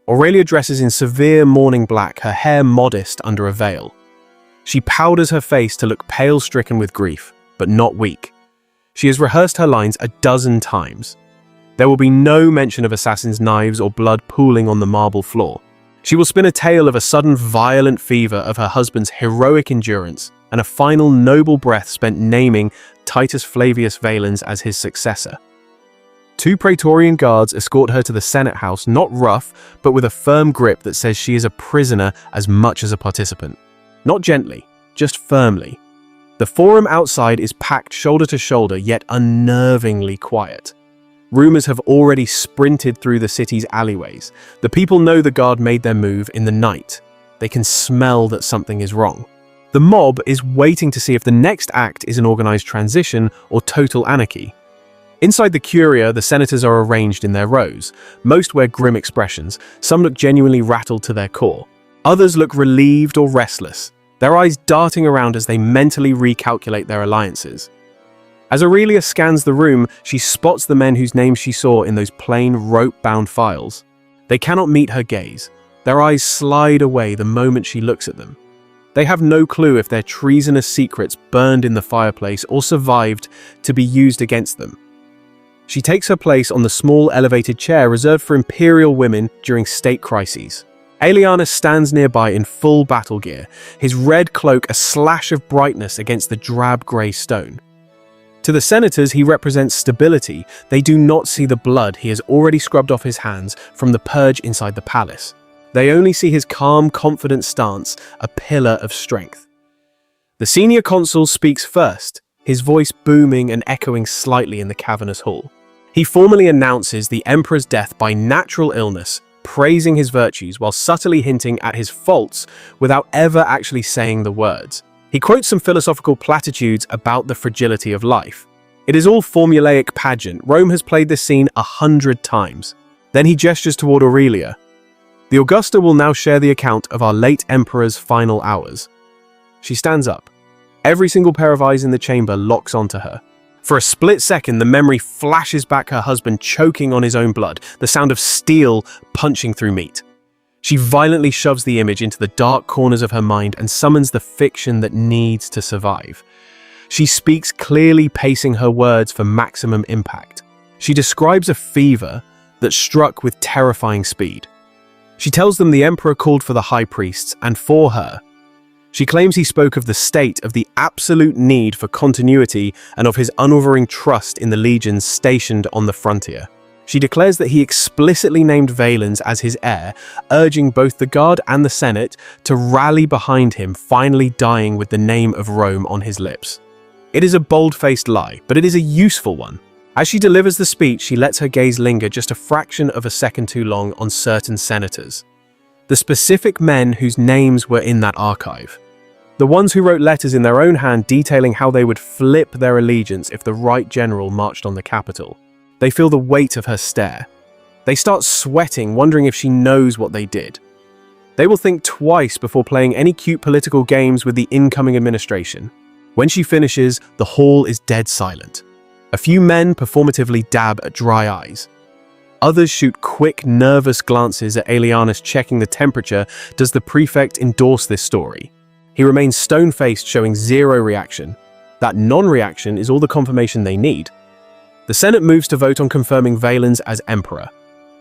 Aurelia dresses in severe mourning black, her hair modest under a veil. She powders her face to look pale-stricken with grief, but not weak. She has rehearsed her lines a dozen times. There will be no mention of assassins' knives or blood pooling on the marble floor. She will spin a tale of a sudden violent fever of her husband's heroic endurance and a final noble breath spent naming Titus Flavius Valens as his successor. 2 Praetorian guards escort her to the Senate house, not rough, but with a firm grip that says she is a prisoner as much as a participant. Not gently, just firmly. The forum outside is packed shoulder to shoulder, yet unnervingly quiet. Rumors have already sprinted through the city's alleyways. The people know the guard made their move in the night. They can smell that something is wrong. The mob is waiting to see if the next act is an organized transition or total anarchy. Inside the Curia, the senators are arranged in their rows. Most wear grim expressions. Some look genuinely rattled to their core. Others look relieved or restless, their eyes darting around as they mentally recalculate their alliances. As Aurelia scans the room, she spots the men whose names she saw in those plain rope-bound files. They cannot meet her gaze. Their eyes slide away the moment she looks at them. They have no clue if their treasonous secrets burned in the fireplace or survived to be used against them. She takes her place on the small elevated chair reserved for imperial women during state crises. Aelianus stands nearby in full battle gear, his red cloak a slash of brightness against the drab grey stone. To the senators, he represents stability. They do not see the blood he has already scrubbed off his hands from the purge inside the palace. They only see his calm, confident stance, a pillar of strength. The senior consul speaks first, his voice booming and echoing slightly in the cavernous hall. He formally announces the emperor's death by natural illness, praising his virtues while subtly hinting at his faults without ever actually saying the words. He quotes some philosophical platitudes about the fragility of life. It is all formulaic pageant. Rome has played this scene 100 times. Then he gestures toward Aurelia. The Augusta will now share the account of our late emperor's final hours. She stands up. Every single pair of eyes in the chamber locks onto her. For a split second, the memory flashes back her husband choking on his own blood, the sound of steel punching through meat. She violently shoves the image into the dark corners of her mind and summons the fiction that needs to survive. She speaks clearly, pacing her words for maximum impact. She describes a fever that struck with terrifying speed. She tells them the emperor called for the high priests, and for her. She claims he spoke of the state, of the absolute need for continuity, and of his unwavering trust in the legions stationed on the frontier. She declares that he explicitly named Valens as his heir, urging both the Guard and the Senate to rally behind him, finally dying with the name of Rome on his lips. It is a bold-faced lie, but it is a useful one. As she delivers the speech, she lets her gaze linger just a fraction of a second too long on certain senators. The specific men whose names were in that archive. The ones who wrote letters in their own hand detailing how they would flip their allegiance if the right general marched on the capital. They feel the weight of her stare. They start sweating, wondering if she knows what they did. They will think twice before playing any cute political games with the incoming administration. When she finishes, the hall is dead silent. A few men performatively dab at dry eyes. Others shoot quick, nervous glances at Aelianus checking the temperature. Does the prefect endorse this story? He remains stone-faced, showing zero reaction. That non-reaction is all the confirmation they need. The Senate moves to vote on confirming Valens as emperor.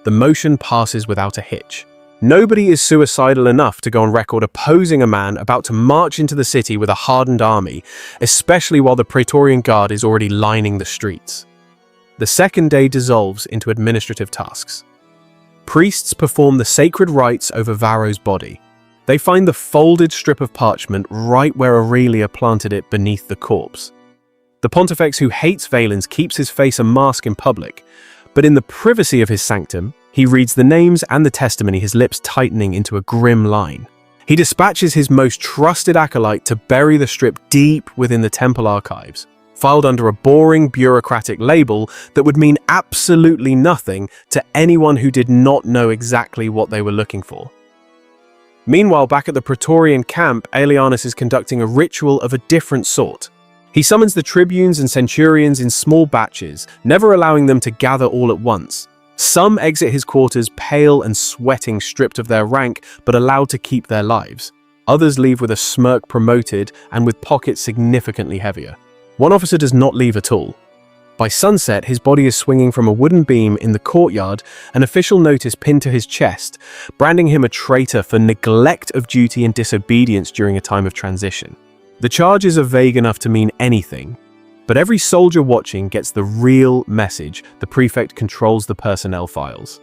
The motion passes without a hitch. Nobody is suicidal enough to go on record opposing a man about to march into the city with a hardened army, especially while the Praetorian Guard is already lining the streets. The second day dissolves into administrative tasks. Priests perform the sacred rites over Varro's body. They find the folded strip of parchment right where Aurelia planted it beneath the corpse. The pontifex who hates Valens keeps his face a mask in public, but in the privacy of his sanctum, he reads the names and the testimony, his lips tightening into a grim line. He dispatches his most trusted acolyte to bury the strip deep within the temple archives, filed under a boring bureaucratic label that would mean absolutely nothing to anyone who did not know exactly what they were looking for. Meanwhile, back at the Praetorian camp, Aelianus is conducting a ritual of a different sort. He summons the tribunes and centurions in small batches, never allowing them to gather all at once. Some exit his quarters pale and sweating, stripped of their rank, but allowed to keep their lives. Others leave with a smirk, promoted, and with pockets significantly heavier. One officer does not leave at all. By sunset, his body is swinging from a wooden beam in the courtyard, an official notice pinned to his chest, branding him a traitor for neglect of duty and disobedience during a time of transition. The charges are vague enough to mean anything, but every soldier watching gets the real message: the prefect controls the personnel files.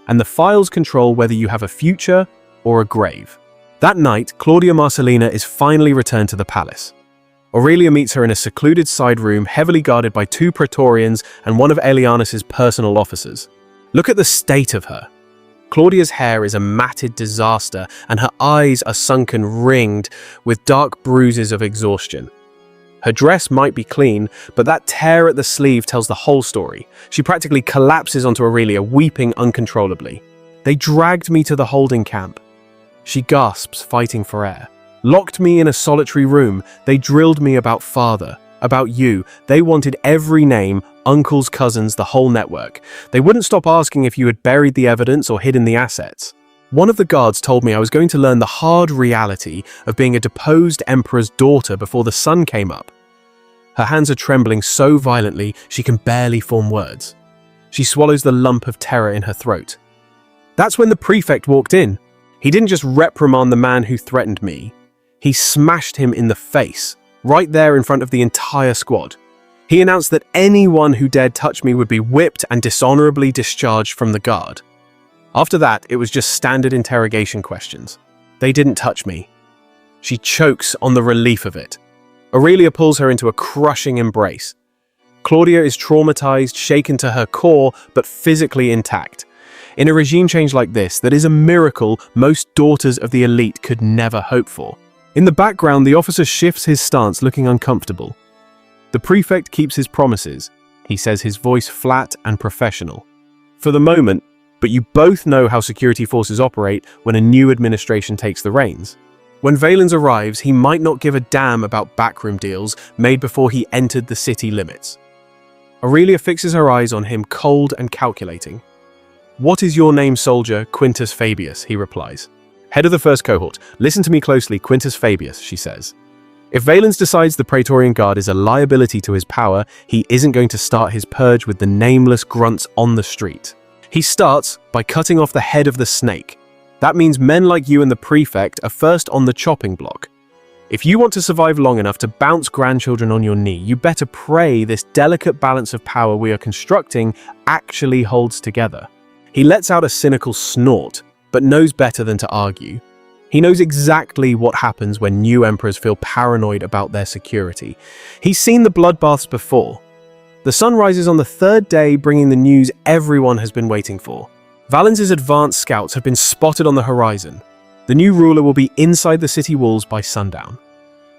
And the files control whether you have a future or a grave. That night, Claudia Marcellina is finally returned to the palace. Aurelia meets her in a secluded side room, heavily guarded by 2 Praetorians and one of Aelianus's personal officers. Look at the state of her. Claudia's hair is a matted disaster, and her eyes are sunken, ringed with dark bruises of exhaustion. Her dress might be clean, but that tear at the sleeve tells the whole story. She practically collapses onto Aurelia, weeping uncontrollably. "They dragged me to the holding camp," she gasps, fighting for air. "Locked me in a solitary room. They drilled me about father, about you. They wanted every name, uncles, cousins, the whole network. They wouldn't stop asking if you had buried the evidence or hidden the assets. One of the guards told me I was going to learn the hard reality of being a deposed emperor's daughter before the sun came up." Her hands are trembling so violently she can barely form words. She swallows the lump of terror in her throat. That's when the prefect walked in. He didn't just reprimand the man who threatened me. He smashed him in the face, right there in front of the entire squad. He announced that anyone who dared touch me would be whipped and dishonorably discharged from the guard. After that, it was just standard interrogation questions. "They didn't touch me." She chokes on the relief of it. Aurelia pulls her into a crushing embrace. Claudia is traumatized, shaken to her core, but physically intact. In a regime change like this, that is a miracle most daughters of the elite could never hope for. In the background, the officer shifts his stance, looking uncomfortable. The prefect keeps his promises. He says, his voice flat and professional. "For the moment, but you both know how security forces operate when a new administration takes the reins. When Valens arrives, he might not give a damn about backroom deals made before he entered the city limits." Aurelia fixes her eyes on him, cold and calculating. "What is your name, soldier?" "Quintus Fabius," he replies. "Head of the first cohort. Listen to me closely, Quintus Fabius," she says. "If Valens decides the Praetorian Guard is a liability to his power, he isn't going to start his purge with the nameless grunts on the street. He starts by cutting off the head of the snake. That means men like you and the prefect are first on the chopping block. If you want to survive long enough to bounce grandchildren on your knee, you better pray this delicate balance of power we are constructing actually holds together." He lets out a cynical snort, but knows better than to argue. He knows exactly what happens when new emperors feel paranoid about their security. He's seen the bloodbaths before. The sun rises on the 3rd day, bringing the news everyone has been waiting for. Valens's advanced scouts have been spotted on the horizon. The new ruler will be inside the city walls by sundown.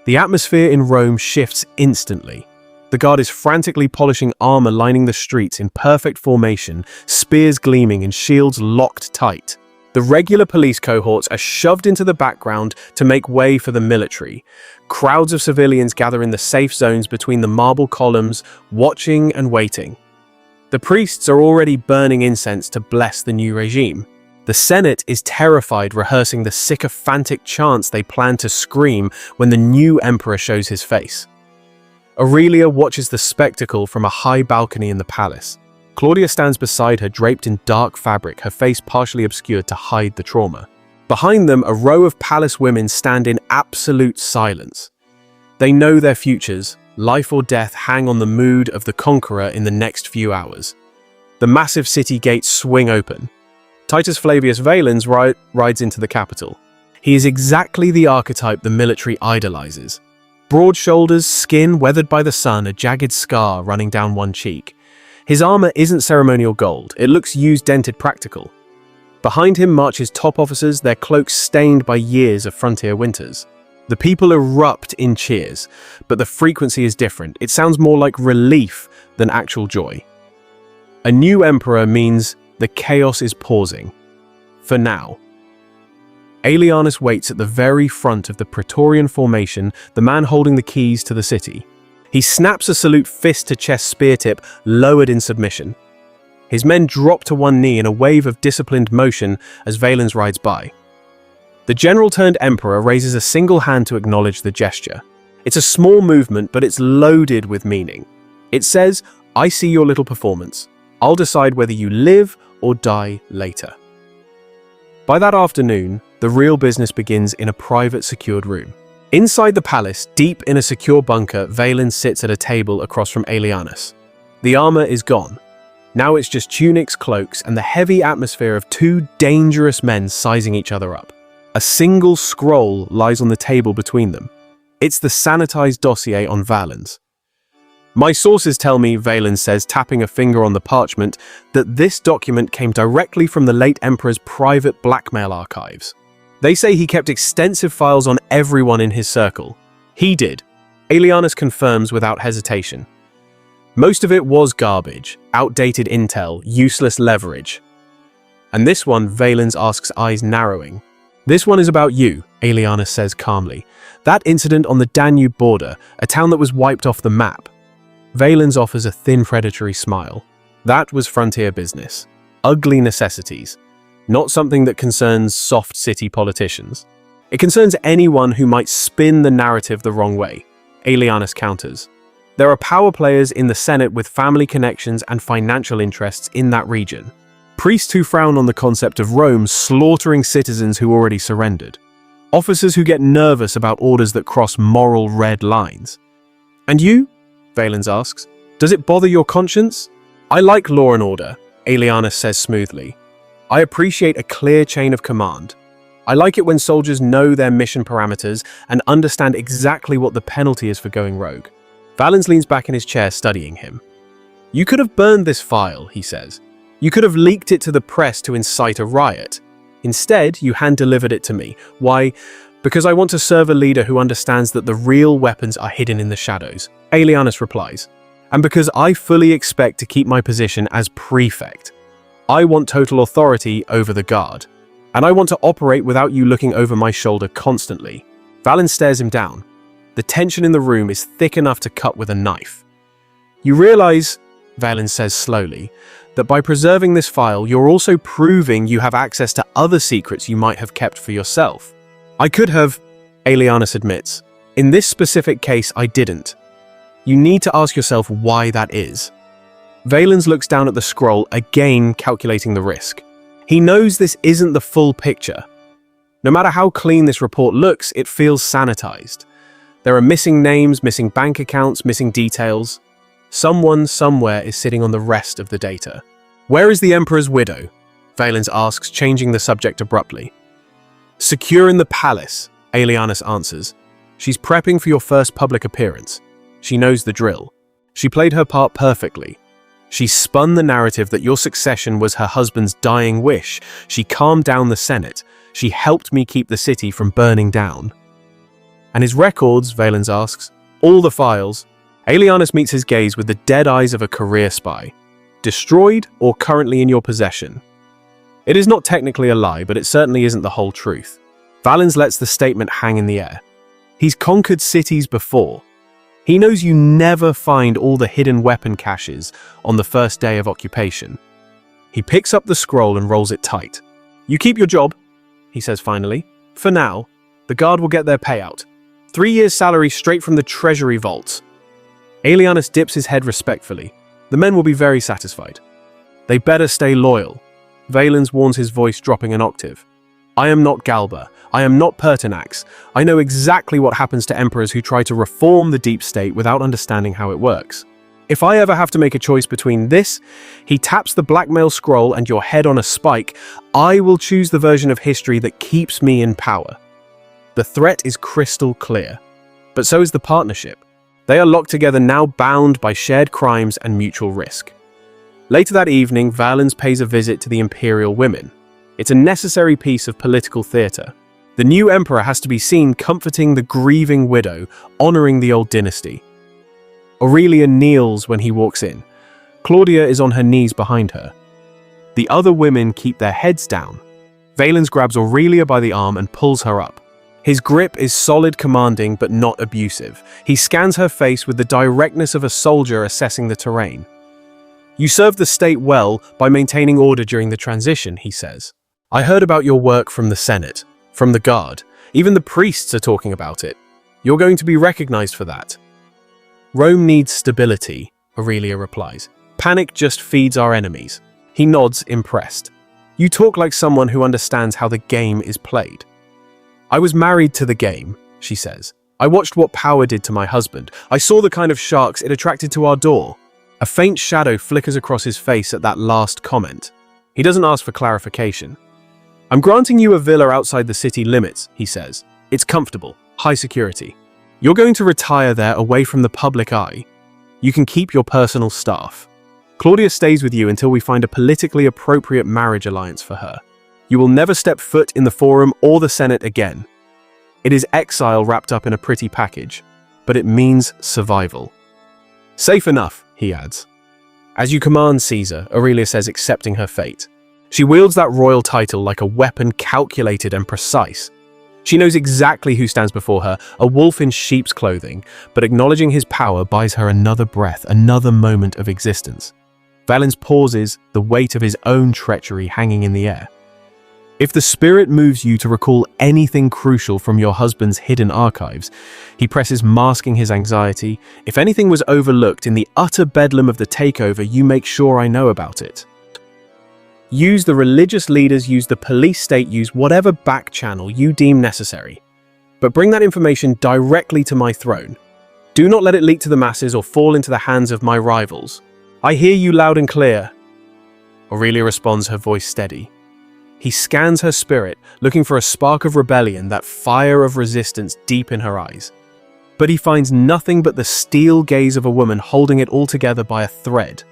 The atmosphere in Rome shifts instantly. The guard is frantically polishing armor, lining the streets in perfect formation, spears gleaming and shields locked tight. The regular police cohorts are shoved into the background to make way for the military. Crowds of civilians gather in the safe zones between the marble columns, watching and waiting. The priests are already burning incense to bless the new regime. The Senate is terrified, rehearsing the sycophantic chants they plan to scream when the new emperor shows his face. Aurelia watches the spectacle from a high balcony in the palace. Claudia stands beside her, draped in dark fabric, her face partially obscured to hide the trauma. Behind them, a row of palace women stand in absolute silence. They know their futures. Life or death hang on the mood of the conqueror in the next few hours. The massive city gates swing open. Titus Flavius Valens rides into the capital. He is exactly the archetype the military idolizes. Broad shoulders, skin weathered by the sun, a jagged scar running down one cheek. His armor isn't ceremonial gold, it looks used, dented, practical. Behind him march his top officers, their cloaks stained by years of frontier winters. The people erupt in cheers, but the frequency is different. It sounds more like relief than actual joy. A new emperor means the chaos is pausing. For now. Aelianus waits at the very front of the Praetorian formation, the man holding the keys to the city. He snaps a salute, fist to chest, spear tip, lowered in submission. His men drop to one knee in a wave of disciplined motion as Valens rides by. The general-turned-emperor raises a single hand to acknowledge the gesture. It's a small movement, but it's loaded with meaning. It says, "I see your little performance. I'll decide whether you live or die later." By that afternoon, the real business begins in a private, secured room. Inside the palace, deep in a secure bunker, Valens sits at a table across from Aelianus. The armor is gone. Now it's just tunics, cloaks, and the heavy atmosphere of two dangerous men sizing each other up. A single scroll lies on the table between them. It's the sanitized dossier on Valens. "My sources tell me," Valens says, tapping a finger on the parchment, "that this document came directly from the late emperor's private blackmail archives. They say he kept extensive files on everyone in his circle." "He did," Aelianus confirms without hesitation. "Most of it was garbage, outdated intel, useless leverage." "And this one?" Valens asks, eyes narrowing. "This one is about you," Aelianus says calmly. "That incident on the Danube border, a town that was wiped off the map." Valens offers a thin, predatory smile. "That was frontier business. Ugly necessities. Not something that concerns soft city politicians. It concerns anyone who might spin the narrative the wrong way," Aelianus counters. "There are power players in the Senate with family connections and financial interests in that region. Priests who frown on the concept of Rome slaughtering citizens who already surrendered. Officers who get nervous about orders that cross moral red lines." "And you?" Valens asks. "Does it bother your conscience?" "I like law and order," Aelianus says smoothly. "I appreciate a clear chain of command. I like it when soldiers know their mission parameters and understand exactly what the penalty is for going rogue." Valens leans back in his chair, studying him. "You could have burned this file," he says. "You could have leaked it to the press to incite a riot. Instead, you hand-delivered it to me. Why? Because I want to serve a leader who understands that the real weapons are hidden in the shadows," Aelianus replies. "And because I fully expect to keep my position as prefect. I want total authority over the guard. And I want to operate without you looking over my shoulder constantly." Valens stares him down. The tension in the room is thick enough to cut with a knife. "You realize," Valens says slowly, "that by preserving this file, you're also proving you have access to other secrets you might have kept for yourself." "I could have," Aelianus admits. "In this specific case, I didn't. You need to ask yourself why that is." Valens looks down at the scroll, again calculating the risk. He knows this isn't the full picture. No matter how clean this report looks, it feels sanitized. There are missing names, missing bank accounts, missing details. Someone somewhere is sitting on the rest of the data. "Where is the Emperor's widow?" Valens asks, changing the subject abruptly. "Secure in the palace," Aelianus answers. "She's prepping for your first public appearance. She knows the drill. She played her part perfectly. She spun the narrative that your succession was her husband's dying wish. She calmed down the Senate. She helped me keep the city from burning down." "And his records?" Valens asks. "All the files." Aelianus meets his gaze with the dead eyes of a career spy. "Destroyed or currently in your possession?" It is not technically a lie, but it certainly isn't the whole truth. Valens lets the statement hang in the air. He's conquered cities before. He knows you never find all the hidden weapon caches on the first day of occupation. He picks up the scroll and rolls it tight. You keep your job, he says finally. For now, the guard will get their payout. 3 years' salary straight from the treasury vaults. Aelianus dips his head respectfully. The men will be very satisfied. They better stay loyal. Valens warns, his voice dropping an octave. I am not Galba. I am not Pertinax. I know exactly what happens to emperors who try to reform the deep state without understanding how it works. If I ever have to make a choice between this, he taps the blackmail scroll, and your head on a spike, I will choose the version of history that keeps me in power. The threat is crystal clear, but so is the partnership. They are locked together now, bound by shared crimes and mutual risk. Later that evening, Valens pays a visit to the imperial women. It's a necessary piece of political theatre. The new emperor has to be seen comforting the grieving widow, honoring the old dynasty. Aurelia kneels when he walks in. Claudia is on her knees behind her. The other women keep their heads down. Valens grabs Aurelia by the arm and pulls her up. His grip is solid, commanding, but not abusive. He scans her face with the directness of a soldier assessing the terrain. You served the state well by maintaining order during the transition, he says. I heard about your work from the Senate, from the Guard. Even the priests are talking about it. You're going to be recognized for that. Rome needs stability, Aurelia replies. Panic just feeds our enemies. He nods, impressed. You talk like someone who understands how the game is played. I was married to the game, she says. I watched what power did to my husband. I saw the kind of sharks it attracted to our door. A faint shadow flickers across his face at that last comment. He doesn't ask for clarification. I'm granting you a villa outside the city limits, he says. It's comfortable, high security. You're going to retire there away from the public eye. You can keep your personal staff. Claudia stays with you until we find a politically appropriate marriage alliance for her. You will never step foot in the Forum or the Senate again. It is exile wrapped up in a pretty package, but it means survival. Safe enough, he adds. As you command, Caesar, Aurelia says, accepting her fate. She wields that royal title like a weapon, calculated and precise. She knows exactly who stands before her, a wolf in sheep's clothing, but acknowledging his power buys her another breath, another moment of existence. Valens pauses, the weight of his own treachery hanging in the air. If the spirit moves you to recall anything crucial from your husband's hidden archives, he presses, masking his anxiety. If anything was overlooked in the utter bedlam of the takeover, you make sure I know about it. Use the religious leaders, use the police state, use whatever back channel you deem necessary. But bring that information directly to my throne. Do not let it leak to the masses or fall into the hands of my rivals. I hear you loud and clear. Aurelia responds, her voice steady. He scans her spirit, looking for a spark of rebellion, that fire of resistance deep in her eyes. But he finds nothing but the steel gaze of a woman holding it all together by a thread.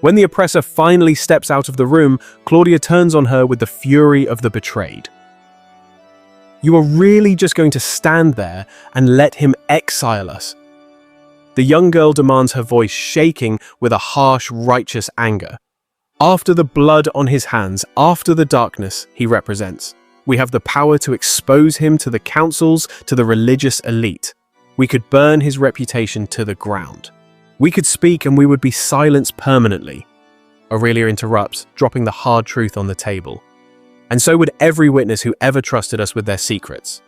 When the oppressor finally steps out of the room, Claudia turns on her with the fury of the betrayed. You are really just going to stand there and let him exile us? The young girl demands, her voice shaking with a harsh, righteous anger. After the blood on his hands, after the darkness he represents, we have the power to expose him to the councils, to the religious elite. We could burn his reputation to the ground. We could speak and we would be silenced permanently. Aurelia interrupts, dropping the hard truth on the table. And so would every witness who ever trusted us with their secrets.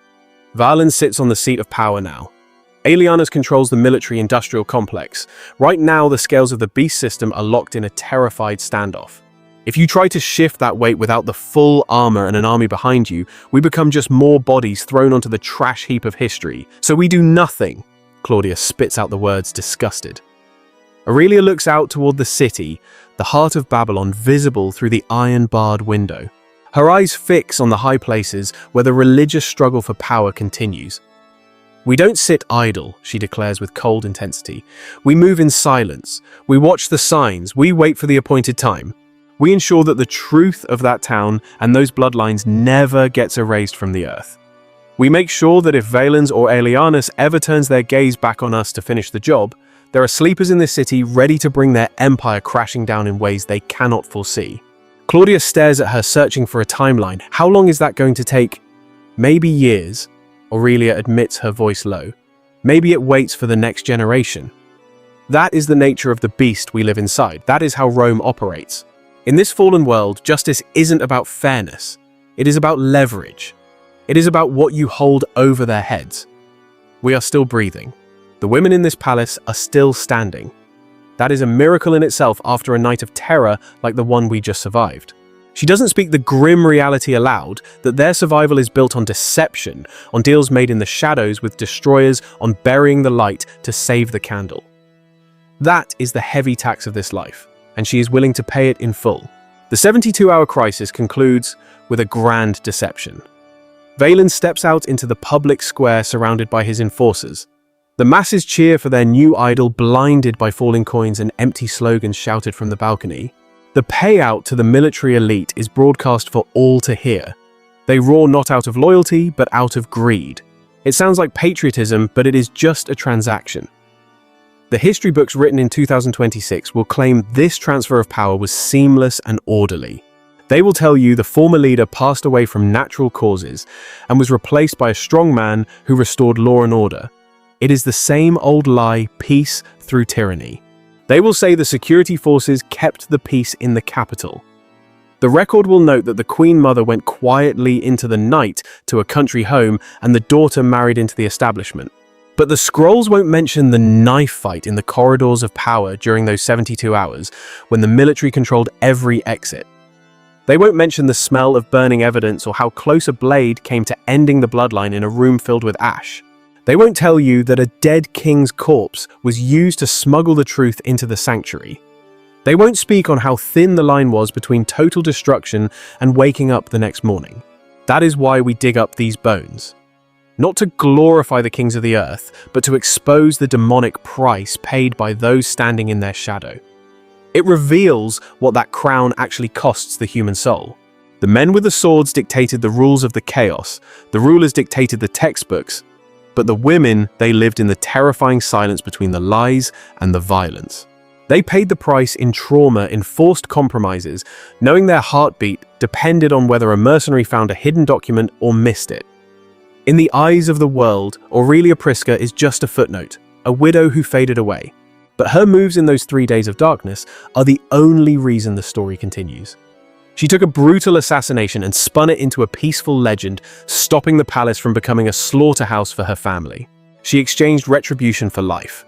Valens sits on the seat of power now. Aelianus controls the military-industrial complex. Right now, the scales of the beast system are locked in a terrified standoff. If you try to shift that weight without the full armor and an army behind you, we become just more bodies thrown onto the trash heap of history. So we do nothing. Claudia spits out the words, disgusted. Aurelia looks out toward the city, the heart of Babylon visible through the iron-barred window. Her eyes fix on the high places where the religious struggle for power continues. We don't sit idle, she declares with cold intensity. We move in silence. We watch the signs. We wait for the appointed time. We ensure that the truth of that town and those bloodlines never gets erased from the earth. We make sure that if Valens or Aelianus ever turns their gaze back on us to finish the job, there are sleepers in this city ready to bring their empire crashing down in ways they cannot foresee. Claudia stares at her, searching for a timeline. How long is that going to take? Maybe years. Aurelia admits, her voice low. Maybe it waits for the next generation. That is the nature of the beast we live inside. That is how Rome operates. In this fallen world, justice isn't about fairness. It is about leverage. It is about what you hold over their heads. We are still breathing. The women in this palace are still standing. That is a miracle in itself after a night of terror like the one we just survived. She doesn't speak the grim reality aloud, that their survival is built on deception, on deals made in the shadows with destroyers, on burying the light to save the candle. That is the heavy tax of this life, and she is willing to pay it in full. The 72-hour crisis concludes with a grand deception. Valen steps out into the public square surrounded by his enforcers. The masses cheer for their new idol, blinded by falling coins and empty slogans shouted from the balcony. The payout to the military elite is broadcast for all to hear. They roar not out of loyalty, but out of greed. It sounds like patriotism, but it is just a transaction. The history books written in 2026 will claim this transfer of power was seamless and orderly. They will tell you the former leader passed away from natural causes and was replaced by a strong man who restored law and order. It is the same old lie, peace through tyranny. They will say the security forces kept the peace in the capital. The record will note that the Queen Mother went quietly into the night to a country home and the daughter married into the establishment. But the scrolls won't mention the knife fight in the corridors of power during those 72 hours when the military controlled every exit. They won't mention the smell of burning evidence or how close a blade came to ending the bloodline in a room filled with ash. They won't tell you that a dead king's corpse was used to smuggle the truth into the sanctuary. They won't speak on how thin the line was between total destruction and waking up the next morning. That is why we dig up these bones. Not to glorify the kings of the earth, but to expose the demonic price paid by those standing in their shadow. It reveals what that crown actually costs the human soul. The men with the swords dictated the rules of the chaos, the rulers dictated the textbooks, but the women, they lived in the terrifying silence between the lies and the violence. They paid the price in trauma, in forced compromises, knowing their heartbeat depended on whether a mercenary found a hidden document or missed it. In the eyes of the world, Aurelia Prisca is just a footnote, a widow who faded away. But her moves in those 3 days of darkness are the only reason the story continues. She took a brutal assassination and spun it into a peaceful legend, stopping the palace from becoming a slaughterhouse for her family. She exchanged retribution for life.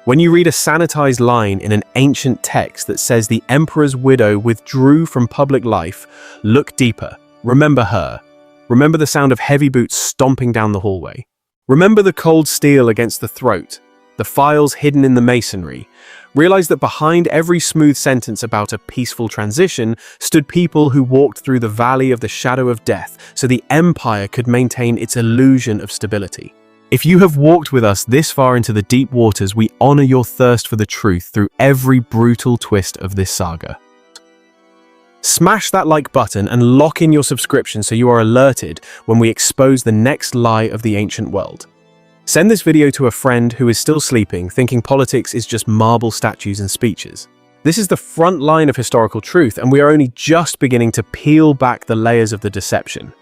When you read a sanitized line in an ancient text that says the emperor's widow withdrew from public life, look deeper. Remember her. Remember the sound of heavy boots stomping down the hallway. Remember the cold steel against the throat, the files hidden in the masonry. Realize that behind every smooth sentence about a peaceful transition stood people who walked through the valley of the shadow of death so the empire could maintain its illusion of stability. If you have walked with us this far into the deep waters, we honor your thirst for the truth through every brutal twist of this saga. Smash that like button and lock in your subscription so you are alerted when we expose the next lie of the ancient world. Send this video to a friend who is still sleeping, thinking politics is just marble statues and speeches. This is the front line of historical truth, and we are only just beginning to peel back the layers of the deception.